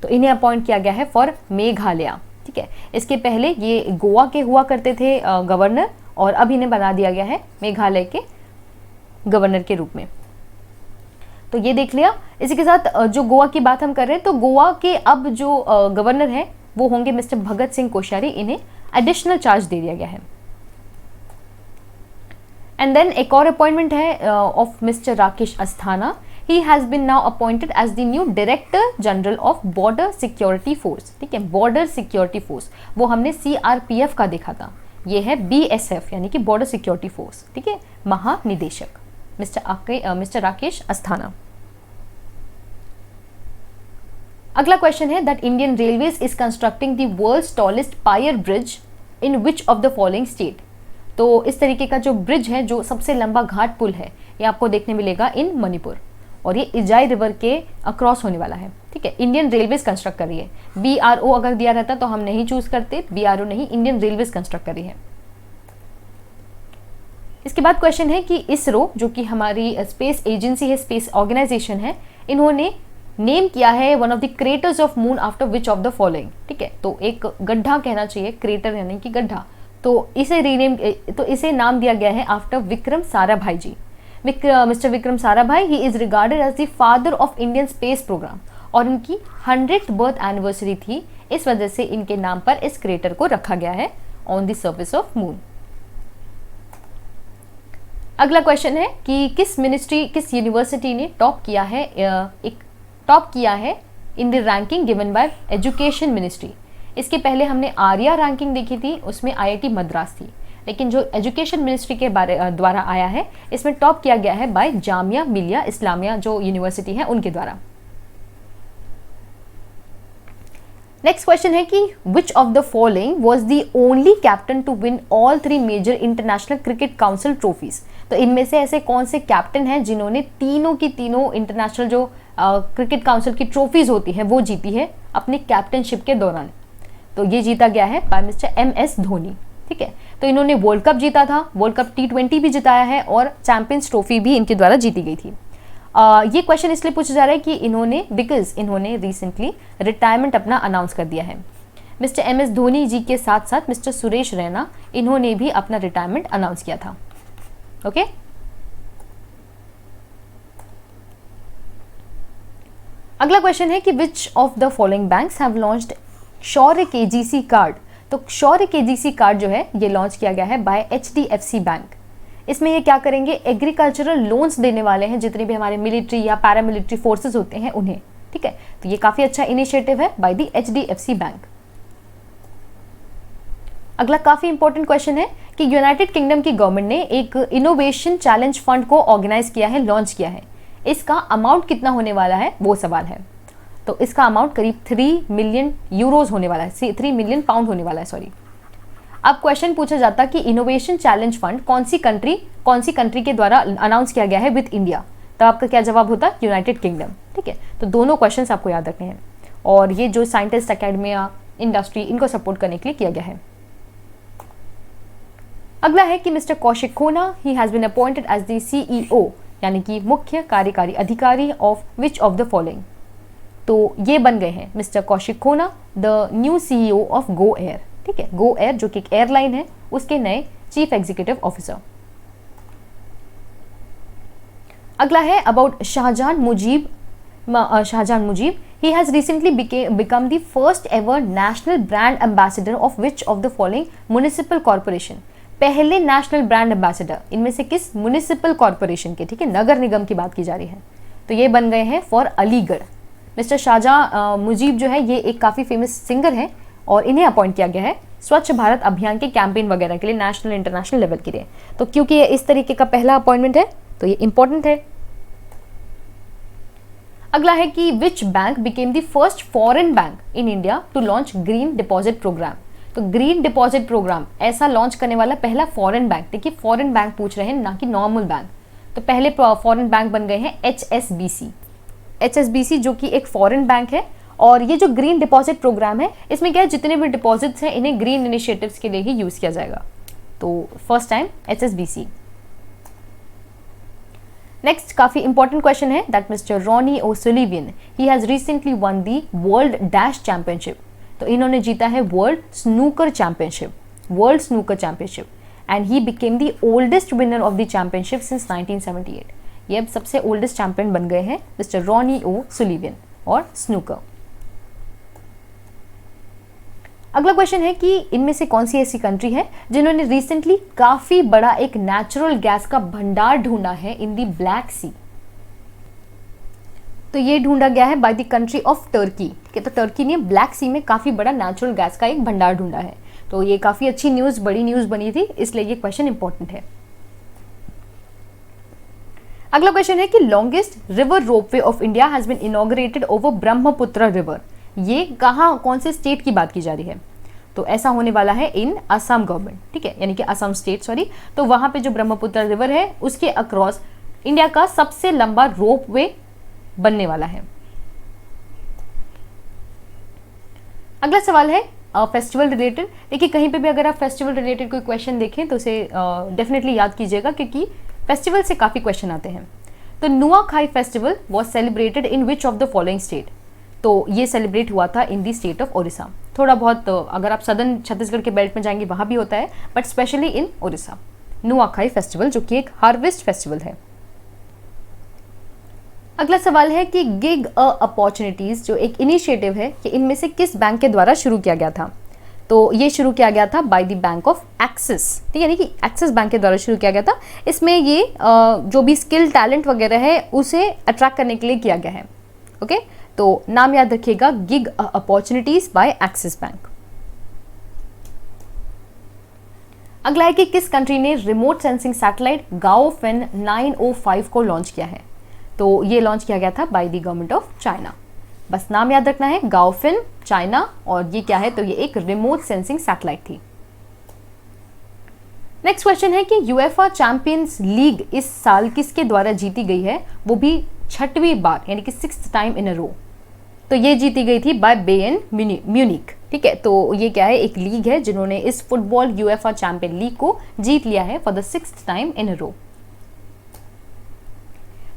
तो इन्हें अपॉइंट किया गया है फॉर मेघालय, ठीक है। इसके पहले ये गोवा के हुआ करते थे गवर्नर, और अब इन्हें बना दिया गया है मेघालय के गवर्नर के रूप में। तो ये देख लिया। इसी के साथ जो गोवा की बात हम कर रहे हैं, तो गोवा के अब जो गवर्नर हैं वो होंगे मिस्टर भगत सिंह कोश्यारी, इन्हें एडिशनल चार्ज दे दिया गया है। एंड देन एक और अपॉइंटमेंट है of mister Rakesh Asthana. He has been now appointed as the new Director General of Border Security Force, ठीक है। Border Security Force वो हमने CRPF का देखा था, ये है BSF यानी कि Border Security Force, ठीक है। महानिदेशक मिस्टर राकेश अस्थाना। अगला क्वेश्चन है that Indian railways is constructing the world's tallest pier bridge in which of the following state. तो इस तरीके का जो ब्रिज है, जो सबसे लंबा घाट पुल है, ये आपको देखने मिलेगा इन मणिपुर, और ये इजाई रिवर के अक्रॉस होने वाला है, ठीक है। इंडियन रेलवेज कंस्ट्रक्ट कर रही है। BRO अगर दिया रहता तो हम नहीं चूज करते, BRO नहीं, इंडियन रेलवेज कंस्ट्रक्ट कर रही है। इसके बाद क्वेश्चन है कि इसरो, जो कि हमारी स्पेस एजेंसी है, स्पेस ऑर्गेनाइजेशन है, इन्होंने नेम किया है one of the craters of moon after which of the following, ठीक है। तो एक गड्ढा कहना चाहिए, क्रेटर यानी कि गड्ढा, तो इसे नाम दिया गया है after Vikram Sarabhai ji. Mister Vikram Sarabhai, he is regarded as the father of Indian space programme, और इनकी 100th बर्थ एनिवर्सरी थी, इस वजह से इनके नाम पर इस क्रेटर को रखा गया है on the surface of moon. अगला क्वेश्चन है कि किस यूनिवर्सिटी ने टॉप किया है in the ranking given by education ministry. इसके पहले हमने आर्या रैंकिंग देखी थी, उसमें IIT मद्रास थी, लेकिन जो एजुकेशन मिनिस्ट्री के द्वारा आया है, इसमें टॉप किया गया है बाय जामिया मिलिया इस्लामिया, जो यूनिवर्सिटी है उनके द्वारा। नेक्स्ट क्वेश्चन है कि which of the following was the only captain to win all 3 major International Cricket Council trophies. तो इनमें से ऐसे कौन से कैप्टन हैं जिन्होंने तीनों की तीनों इंटरनेशनल जो क्रिकेट काउंसिल की ट्रॉफीज होती हैं वो जीती है अपनी कैप्टनशिप के दौरान। तो ये जीता गया है बाय मिस्टर MS धोनी, ठीक है। तो इन्होंने वर्ल्ड कप जीता था, वर्ल्ड कप T20 भी जिताया है, और चैंपियंस ट्रॉफी भी इनके द्वारा जीती गई थी। ये क्वेश्चन इसलिए पूछा जा रहा है कि इन्होंने रिसेंटली रिटायरमेंट अपना अनाउंस कर दिया है। मिस्टर MS धोनी जी के साथ साथ मिस्टर सुरेश रैना, इन्होंने भी अपना रिटायरमेंट अनाउंस किया था। ओके, अगला क्वेश्चन है कि which of the following banks have launched Shaurya KGC card. तो शौर्य KGC कार्ड जो है ये लॉन्च किया गया है बाय HDFC बैंक। इसमें ये क्या करेंगे, एग्रीकल्चरल लोन्स देने वाले हैं जितने भी हमारे मिलिट्री या पैरामिलिट्री फोर्सेस होते हैं उन्हें, ठीक है। तो ये काफी अच्छा इनिशिएटिव है बाय द HDFC बैंक। अगला काफी इंपॉर्टेंट क्वेश्चन है कि यूनाइटेड किंगडम की गवर्नमेंट ने एक इनोवेशन चैलेंज फंड को ऑर्गेनाइज किया है, लॉन्च किया है। इसका अमाउंट कितना होने वाला है वो सवाल है। तो इसका अमाउंट करीब 3 मिलियन यूरोज होने वाला है, 3 मिलियन पाउंड होने वाला है, सॉरी। अब क्वेश्चन पूछा जाता कि इनोवेशन चैलेंज फंड कौन सी कंट्री के द्वारा अनाउंस किया गया है विद इंडिया, तो आपका क्या जवाब होता है? United kingdom. ठीक है, तो दोनों क्वेश्चंस आपको याद रखने हैं और ये जो साइंटिस्ट, अकेडमिया, इंडस्ट्री, इनको सपोर्ट करने के लिए किया गया है। अगला है कि mister Kaushik Khona, he has been appointed as the CEO, यानी कि मुख्य कार्यकारी अधिकारी of which of the following. तो ये बन गए हैं mister Kaushik Khona the new CEO of Go Air. ठीक है, गो एयर जो कि एक एयरलाइन है, उसके नए चीफ एग्जीक्यूटिव ऑफिसर। अगला है about Shahjahan Mujib. He has recently become the first ever national brand ambassador of which of the following municipal corporation। पहले नेशनल ब्रांड एम्बेसडर इनमें से किस म्युनिसिपल कॉर्पोरेशन के, ठीक है, नगर निगम की बात की जा रही है। तो ये बन गए हैं फॉर अलीगढ़। मिस्टर शाहजहां मुजीब जो है ये एक काफ़ी फेमस सिंगर है और इन्हें अपॉइंट किया गया है स्वच्छ भारत अभियान के कैंपेन वगैरह के लिए, नेशनल इंटरनेशनल लेवल के लिए। तो क्योंकि ये इस तरीके का पहला अपॉइंटमेंट है तो ये इंपॉर्टेंट है। अगला है कि which bank became the first foreign bank in India to launch green deposit programme. तो ग्रीन डिपॉजिट प्रोग्राम ऐसा लॉन्च करने वाला पहला फॉरेन बैंक, देखिए फॉरेन बैंक पूछ रहे हैं ना कि नॉर्मल बैंक। तो पहले फॉरेन बैंक बन गए हैं HSBC जो कि एक फॉरेन बैंक है। और ये जो ग्रीन डिपॉजिट प्रोग्राम है इसमें क्या है, जितने भी डिपॉजिट्स हैं इन्हें ग्रीन इनिशिएटिव्स के लिए ही यूज किया जाएगा। तो फर्स्ट टाइम HSBC। नेक्स्ट काफी इंपॉर्टेंट क्वेश्चन है that mister Ronnie O'Sullivan, he has recently won the world dash championship. तो इन्होंने जीता है world snooker championship and he became the oldest winner of the championship since 1978। ये अब सबसे ओल्डेस्ट चैंपियन बन गए हैं मिस्टर रॉनी ओसुलिवियन और स्नूकर। अगला क्वेश्चन है कि इनमें से कौन सी ऐसी कंट्री है जिन्होंने रिसेंटली काफी बड़ा एक नेचुरल गैस का भंडार ढूंढा है इन दी ब्लैक सी। तो ये ढूंढा गया है by the country of Turkey. ठीक है, तो टर्की ने ब्लैक सी में काफी बड़ा नेचुरल गैस का एक भंडार ढूंढा है। तो ये काफी अच्छी न्यूज, बड़ी न्यूज बनी थी, इसलिए ये क्वेश्चन इंपॉर्टेंट है। अगला क्वेश्चन है कि longest river ropeway of India has been inaugurated over Brahmaputra river. ये कहाँ, कौन से स्टेट की बात की जा रही है? तो ऐसा होने वाला है इन असम गवर्नमेंट। ठीक है, यानी कि असम स्टेट, सॉरी। तो वहां पे जो ब्रह्मपुत्र रिवर है उसके अक्रॉस इंडिया का सबसे लंबा रोपवे बनने वाला है। अगला सवाल है फेस्टिवल रिलेटेड। देखिए कहीं पे भी अगर आप फेस्टिवल रिलेटेड कोई क्वेश्चन देखें तो उसे डेफिनेटली याद कीजिएगा क्योंकि फेस्टिवल से काफी क्वेश्चन आते हैं। तो Nuakhai festival was celebrated in which of the following state. तो ये सेलिब्रेट हुआ था इन दी स्टेट ऑफ ओडिशा। थोड़ा बहुत अगर आप सदर्न छत्तीसगढ़ के बेल्ट में जाएंगे वहां भी होता है, but specially in Odisha Nuakhai festival जो कि एक हार्वेस्ट फेस्टिवल है। अगला सवाल है कि गिग अपॉर्चुनिटीज जो एक इनिशिएटिव है कि इनमें से किस बैंक के द्वारा शुरू किया गया था। तो ये शुरू किया गया था by the bank of axis. ठीक है, यानी कि एक्सिस बैंक के द्वारा शुरू किया गया था। इसमें ये जो भी स्किल टैलेंट वगैरह है उसे अट्रैक्ट करने के लिए किया गया है। ओके, तो नाम याद रखिएगा, gig opportunities by Axis Bank. अगला है कि किस कंट्री ने रिमोट सेंसिंग सैटेलाइट गाओफिन 905 को लॉन्च किया है। तो ये लॉन्च किया गया था by the government of China. बस नाम याद रखना है, गाओफिन, चाइना, और ये क्या है, तो ये एक रिमोट सेंसिंग सैटेलाइट थी। नेक्स्ट क्वेश्चन है कि यूएफए चैंपियंस लीग इस साल किसके द्वारा जीती गई है, वो भी 6वीं बार, यानी कि 6th टाइम इन अ रो। तो ये जीती गई थी बाय बायर्न म्यूनिख। ठीक है, तो ये क्या है, एक लीग है जिन्होंने इस फुटबॉल यूएफए चैंपियन लीग को जीत लिया है for the 6th time in a row.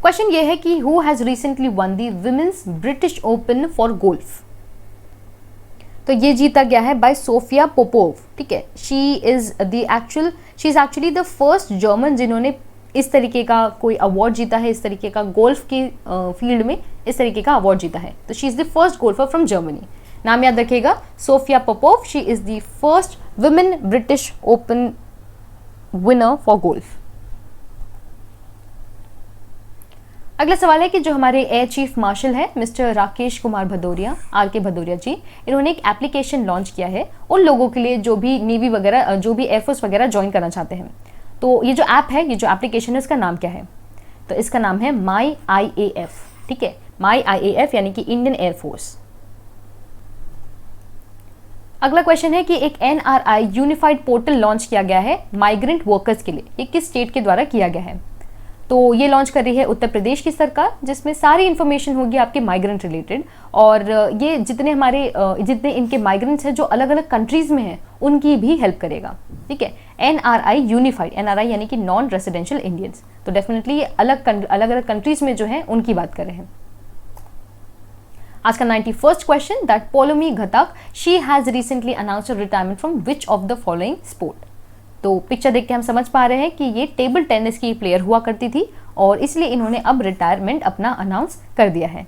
Question ये है कि who has recently won the women's British Open for golf. तो ये जीता गया है बाय सोफिया पोपोव। ठीक है, she is actually the first German जिन्होंने इस तरीके का कोई अवार्ड जीता है, इस तरीके का गोल्फ की फील्ड में इस तरीके का अवार्ड जीता है। तो she is the first golfer from Germany. नाम याद रखिएगा, Sophia Popov. She is the first women British Open winner for golf. अगला सवाल है कि जो हमारे एयर चीफ मार्शल है mister Rakesh Kumar Bhadauria, R K Bhadauria जी, इन्होंने एक एप्लीकेशन लॉन्च किया है उन लोगों के लिए जो भी नेवी वगैरह, जो भी एयरफोर्स वगैरह ज्वाइन करना चाहते हैं। तो ये जो ऐप है, ये जो एप्लीकेशन है, इसका नाम क्या है? तो इसका नाम है माई IAF, ठीक है, माई IAF यानी कि इंडियन एयरफोर्स। अगला क्वेश्चन है कि एक NRI यूनिफाइड पोर्टल लॉन्च किया गया है माइग्रेंट वर्कर्स के लिए, ये किस स्टेट के द्वारा किया गया है? तो ये लॉन्च कर रही है उत्तर प्रदेश की सरकार, जिसमें सारी इन्फॉर्मेशन होगी आपके माइग्रेंट रिलेटेड, और ये जितने इनके माइग्रेंट्स हैं जो अलग अलग कंट्रीज में हैं उनकी भी हेल्प करेगा, ठीक है। NRI यूनिफाइड, NRI यानी कि नॉन रेसिडेंशियल इंडियंस, तो डेफिनेटली ये अलग अलग कंट्रीज में जो है उनकी बात कर रहे हैं। आज का 91st क्वेश्चन, दैट पोलोमी घटक she has recently announced retirement from which of the following sport? तो पिक्चर देख के हम समझ पा रहे हैं कि ये टेबल टेनिस की प्लेयर हुआ करती थी और इसलिए इन्होंने अब रिटायरमेंट अपना अनाउंस कर दिया है।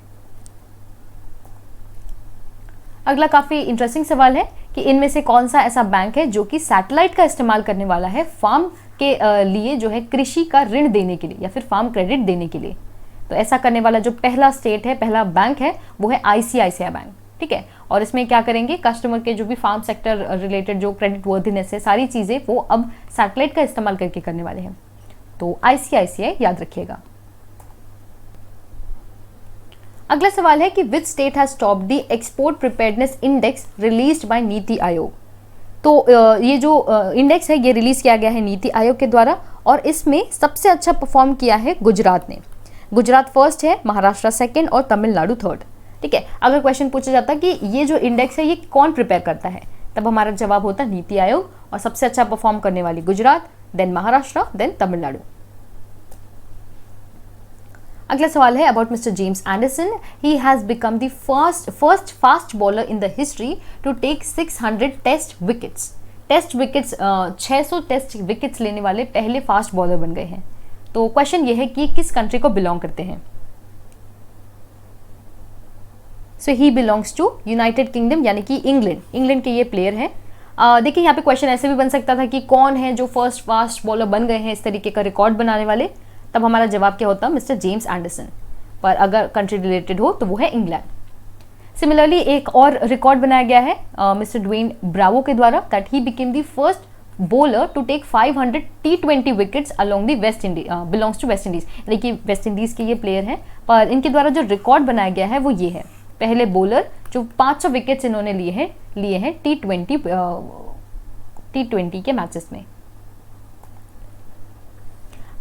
अगला काफी इंटरेस्टिंग सवाल है कि इनमें से कौन सा ऐसा बैंक है जो कि सैटेलाइट का इस्तेमाल करने वाला है फार्म के लिए, जो है कृषि का ऋण देने के लिए या फिर फार्म क्रेडिट देने के लिए। तो ऐसा करने वाला जो पहला स्टेट है, पहला बैंक है, वो है ICICI बैंक, ठीक है। और इसमें क्या करेंगे, कस्टमर के जो भी फार्म सेक्टर रिलेटेड जो क्रेडिट वर्दीनेस है, सारी चीजें वो अब सैटेलाइट का इस्तेमाल करके करने वाले हैं। तो ICICI याद रखिएगा। अगला सवाल है कि विच state has topped the export preparedness index released by NITI Aayog? तो ये जो इंडेक्स है ये रिलीज किया गया है नीति आयोग के द्वारा, और इसमें सबसे अच्छा परफॉर्म किया है गुजरात ने। गुजरात फर्स्ट है, महाराष्ट्र सेकंड और तमिलनाडु थर्ड, ठीक है। अगर क्वेश्चन पूछा जाता कि ये जो इंडेक्स है ये कौन प्रिपेयर करता है, तब हमारा जवाब होता नीति आयोग, और सबसे अच्छा परफॉर्म करने वाली गुजरात, देन महाराष्ट्र, देन तमिलनाडु। अगला सवाल है about mister James Anderson. He has become the first fast bowler in the history to take 600 test wickets. 600 test wickets लेने वाले पहले फास्ट बॉलर बन गए हैं। तो क्वेश्चन ये है कि किस कंट्री को बिलोंग करते हैं? So he belongs to United Kingdom यानी कि इंग्लैंड के ये प्लेयर हैं। देखिए यहाँ पे क्वेश्चन ऐसे भी बन सकता था कि कौन है जो फर्स्ट फास्ट बॉलर बन गए हैं इस तरीके का रिकॉर्ड बनाने वाले, तब हमारा जवाब क्या होता? Mister James Anderson. पर अगर कंट्री रिलेटेड हो तो वो है इंग्लैंड। सिमिलरली एक और रिकॉर्ड बनाया गया है मिस्टर ड्वेन ब्रावो के द्वारा, that he became the first bowler to take 500 T20 wickets along the West Indies, belongs to West Indies, यानी कि वेस्ट इंडीज के ये प्लेयर हैं। पर इनके द्वारा जो रिकॉर्ड बनाया गया है वो ये है, पहले बॉलर जो 500 विकेट्स इन्होंने लिए हैं T20 के मैचेस में।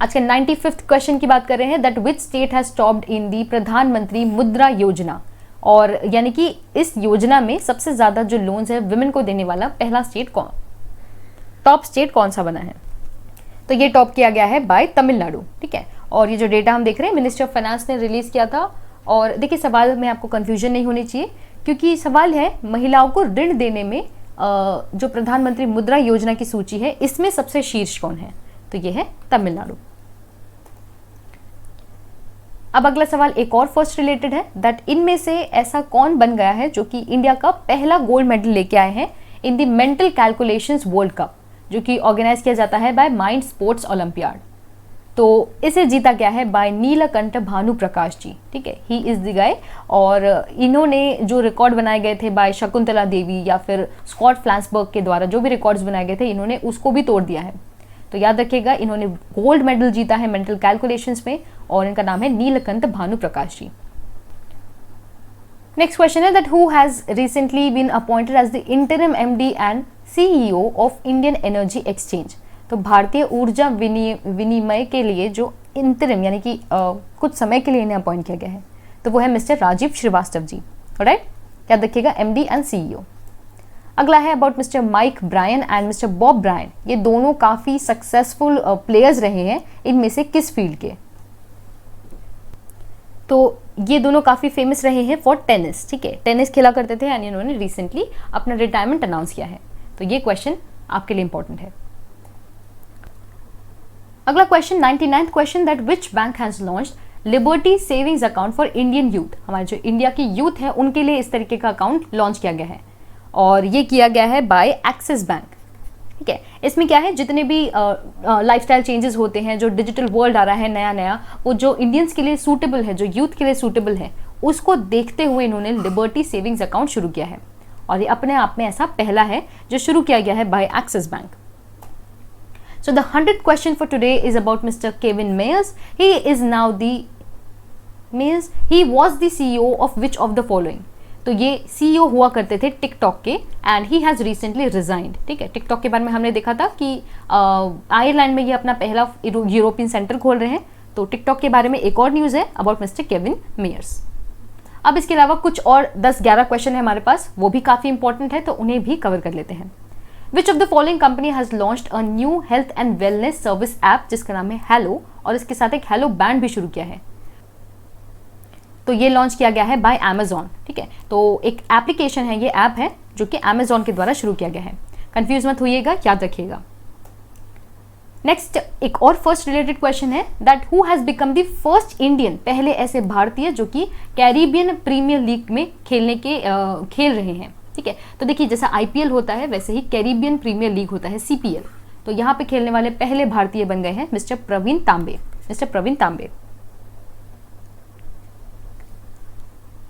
आज के 95th क्वेश्चन की बात कर रहे हैं, that which state has topped in the Pradhan Mantri Mudra योजना, और यानी कि इस योजना में सबसे ज्यादा जो लोन्स है विमेन को देने वाला पहला स्टेट कौन, टॉप स्टेट कौन सा बना है? तो ये टॉप किया गया है बाय तमिलनाडु, ठीक है। और ये जो डेटा हम देख रहे हैं मिनिस्ट्री ऑफ फाइनेंस ने रिलीज किया था। और देखिए सवाल में आपको कंफ्यूजन नहीं होनी चाहिए, क्योंकि सवाल है महिलाओं को ऋण देने में जो प्रधानमंत्री मुद्रा योजना की सूची है इसमें सबसे शीर्ष कौन है? तो ये है तमिलनाडु। अब अगला सवाल एक और फर्स्ट रिलेटेड है, दैट इनमें से ऐसा कौन बन गया है जो कि इंडिया का पहला गोल्ड मेडल लेके आए हैं in the mental calculations world cup, जो कि ऑर्गेनाइज किया जाता है बाय माइंड स्पोर्ट्स ओलंपियाड। तो इसे जीता गया है बाय नीलकंठ भानु प्रकाश जी, ठीक है, ही इज द गाय। और इन्होंने जो रिकॉर्ड बनाए गए थे बाय शकुंतला देवी या फिर स्कॉट फ्लांसबर्ग के द्वारा जो भी रिकॉर्ड्स बनाए गए थे, इन्होंने उसको भी तोड़ दिया है। तो याद रखिएगा इन्होंने गोल्ड मेडल जीता है मेंटल कैलकुलेशंस में, और इनका नाम है नीलकंठ भानु प्रकाश जी। नेक्स्ट क्वेश्चन है that who has recently been appointed as the interim MD and CEO of Indian Energy Exchange. तो भारतीय ऊर्जा विनिमय के लिए जो इंटरिम यानी कि कुछ समय के लिए इन्हें अपॉइंट किया गया है, तो वो है मिस्टर राजीव श्रीवास्तव जी, राइट। याद रखिएगा MD एंड CEO। अगला है about mister Mike Bryan and mister Bob Bryan. ये दोनों काफी सक्सेसफुल प्लेयर्स रहे हैं, इनमें से किस फील्ड के? तो ये दोनों काफी फेमस रहे हैं फॉर टेनिस, ठीक है, टेनिस खेला करते थे एंड इन्होंने रिसेंटली अपना रिटायरमेंट अनाउंस किया है। तो ये क्वेश्चन आपके लिए इंपॉर्टेंट है। अगला question 99th question, that which bank has launched liberty savings account for Indian youth. हमारे जो इंडिया की यूथ है उनके लिए इस तरीके का अकाउंट लॉन्च किया गया है, और ये किया गया है बाय एक्सिस बैंक, ठीक है। इसमें क्या है, जितने भी लाइफस्टाइल चेंजेस होते हैं, जो डिजिटल वर्ल्ड आ रहा है नया नया, वो जो इंडियंस के लिए सूटेबल है, जो यूथ के लिए सूटेबल है, उसको देखते हुए इन्होंने लिबर्टी सेविंग्स अकाउंट शुरू किया है। और ये अपने आप में ऐसा पहला है जो शुरू किया गया है by Axis Bank. So the 100th question for today is about Mr. Kevin Mayers. He was the CEO of which of the following? तो ये CEO हुआ करते थे टिकटॉक के and he has recently resigned. ठीक है, टिकटॉक के बारे में हमने देखा था कि आयरलैंड में ये अपना पहला यूरोपियन सेंटर खोल रहे हैं। तो टिकटॉक के बारे में एक और न्यूज़ है अबाउट मिस्टर केविन मेयर्स। अब इसके अलावा कुछ और 10-11 क्वेश्चन है हमारे पास, वो भी काफ़ी इंपॉर्टेंट है, तो उन्हें भी कवर कर लेते हैं। विच of the following company has launched a new health and wellness service app जिसका नाम है हेलो, और इसके साथ एक हेलो बैंड भी शुरू किया है। तो ये लॉन्च किया गया है बाय अमेजॉन। ठीक है, तो एक एप्लीकेशन है, ये ऐप है जो कि अमेजॉन के द्वारा शुरू किया गया है। कंफ्यूज मत होइएगा, याद रखिएगा। नेक्स्ट एक और फर्स्ट रिलेटेड क्वेश्चन है that who has become the first Indian, पहले ऐसे भारतीय जो कि कैरिबियन प्रीमियर लीग में खेल रहे हैं। ठीक है, तो देखिए जैसा आईपीएल होता है वैसे ही कैरिबियन प्रीमियर लीग होता है सीपीएल। तो यहाँ पे खेलने वाले पहले भारतीय बन गए हैं मिस्टर प्रवीण तांबे।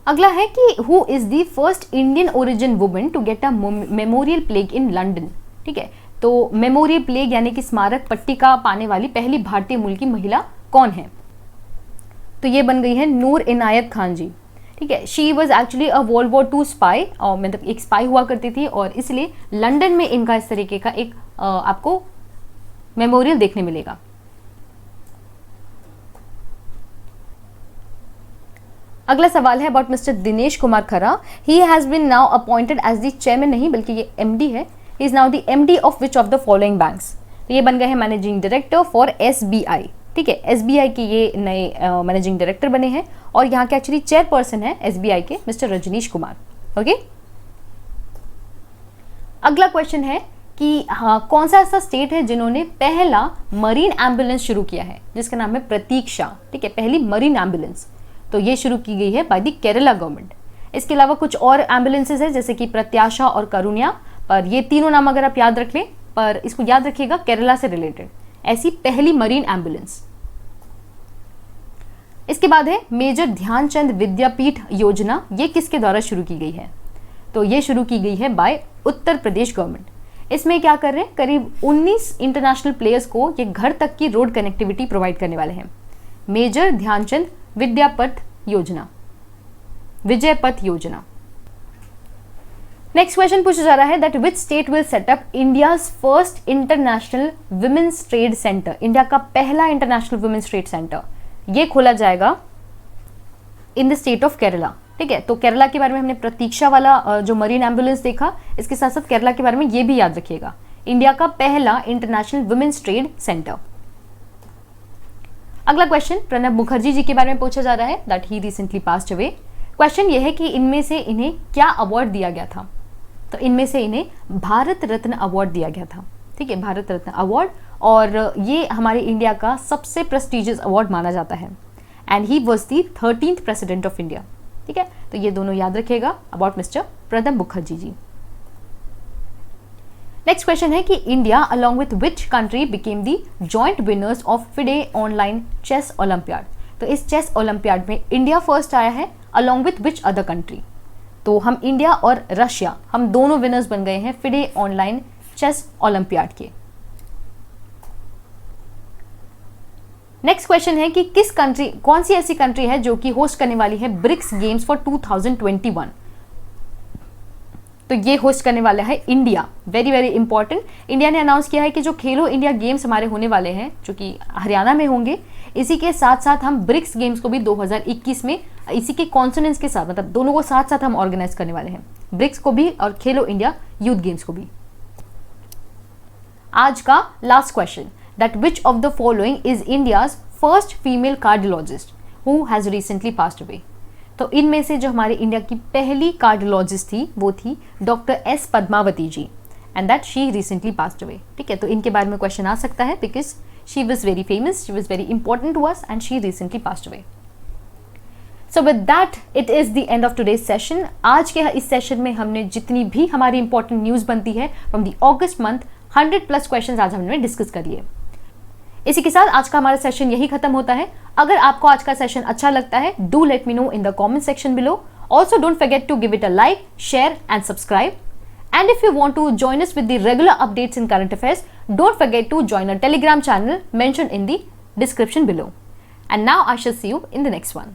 अगला है कि who is the first Indian origin woman to get a memorial plaque in London. ठीक है, तो मेमोरियल प्लेग यानी कि स्मारक पट्टिका पाने वाली पहली भारतीय मूल की महिला कौन है? तो ये बन गई है नूर इनायत खान जी। ठीक है, she was actually a world war 2 spy, और मतलब एक स्पाई हुआ करती थी, और इसलिए लंदन में इनका इस तरीके का एक आपको मेमोरियल देखने मिलेगा। अगला सवाल है about mister Dinesh Kumar Khara. He has been now appointed as the chairman, नहीं बल्कि ये एमडी है। He is now the MD of which of the following banks? तो ये बन गए हैं मैनेजिंग डायरेक्टर फॉर एसबीआई। ठीक है, एसबीआई के ये नए मैनेजिंग डायरेक्टर बने हैं, और यहाँ के एक्चुअली चेयरपर्सन है एसबीआई के मिस्टर रजनीश कुमार। ओके, अगला क्वेश्चन है कि हाँ, कौन सा ऐसा स्टेट है जिन्होंने पहला मरीन एम्बुलेंस शुरू किया है जिसका नाम है प्रतीक्षा। ठीक है, पहली मरीन एम्बुलेंस तो ये शुरू की गई है बाय द केरला गवर्नमेंट। इसके अलावा कुछ और एम्बुलेंसेज है जैसे कि प्रत्याशा और करुण्या, पर ये तीनों नाम अगर आप याद रख लें, पर इसको याद रखिएगा केरला से रिलेटेड ऐसी पहली मरीन एम्बुलेंस। इसके बाद है मेजर ध्यानचंद विद्यापीठ योजना, ये किसके द्वारा शुरू की गई है? तो ये शुरू की गई है बाय उत्तर प्रदेश गवर्नमेंट। इसमें क्या कर रहे हैं, करीब 19 इंटरनेशनल प्लेयर्स को ये घर तक की रोड कनेक्टिविटी प्रोवाइड करने वाले हैं। मेजर ध्यानचंद विद्यापथ योजना, विजय पथ योजना। नेक्स्ट क्वेश्चन पूछा जा रहा है that which state will set up India's first international women's trade centre. India का पहला इंटरनेशनल वुमेन्स ट्रेड सेंटर ये खोला जाएगा in the state of Kerala. ठीक है, तो केरला के बारे में हमने प्रतीक्षा वाला जो मरीन एम्बुलेंस देखा, इसके साथ साथ केरला के बारे में ये भी याद रखिएगा, इंडिया का पहला इंटरनेशनल वुमेन्स ट्रेड सेंटर। अगला क्वेश्चन प्रणब मुखर्जी जी के बारे में पूछा जा रहा है that he recently passed away. Question ये है कि इनमें से इन्हें क्या अवार्ड दिया गया था? तो इनमें से इन्हें भारत रत्न अवार्ड दिया गया था। ठीक है, भारत रत्न अवार्ड, और ये हमारे इंडिया का सबसे प्रेस्टिजियस अवार्ड माना जाता है, and he was the 13th president of India. ठीक है, तो ये दोनों याद रखिएगा about mister Pranab Mukherjee ji. Next question है कि India along with which country became the joint winners of FIDE Online Chess Olympiad. तो इस चेस ओलंपियाड में इंडिया फर्स्ट आया है along with which other country? तो हम इंडिया और रशिया, हम दोनों विनर्स बन गए हैं फिडे ऑनलाइन चेस ओलंपियाड के। नेक्स्ट क्वेश्चन है कि किस कंट्री, कौन सी ऐसी कंट्री है जो कि होस्ट करने वाली है ब्रिक्स गेम्स फॉर 2021? तो ये होस्ट करने वाला है India. Very very important, India ने अनाउंस किया है कि जो खेलो इंडिया गेम्स हमारे होने वाले हैं जो कि हरियाणा में होंगे, इसी के साथ साथ हम ब्रिक्स गेम्स को भी 2021 में इसी के कॉन्सोनेंस के साथ, मतलब दोनों को साथ साथ हम ऑर्गेनाइज करने वाले हैं, ब्रिक्स को भी और खेलो इंडिया यूथ गेम्स को भी। आज का last question that which of the following is India's first female cardiologist who has recently passed away? तो इनमें से जो हमारे इंडिया की पहली कार्डियोलॉजिस्ट थी वो थी doctor S Padmavathi ji, and that she recently passed away. ठीक है, तो इनके बारे में क्वेश्चन आ सकता है because she was very famous, she was very important to us, and she recently passed away. So with that it is the end of today's session. आज के इस सेशन में हमने जितनी भी हमारी इंपॉर्टेंट न्यूज बनती है from the August month 100+ question आज हमने डिस्कस कर लिए। इसी के साथ आज का हमारा सेशन यही खत्म होता है। अगर आपको आज का सेशन अच्छा लगता है, do let me know in the comment section below. Also don't forget to give it a like, share and subscribe. And if you want to join us with the regular updates in current affairs, don't forget to join our Telegram channel mentioned in the description below. And now I shall see you in the next one.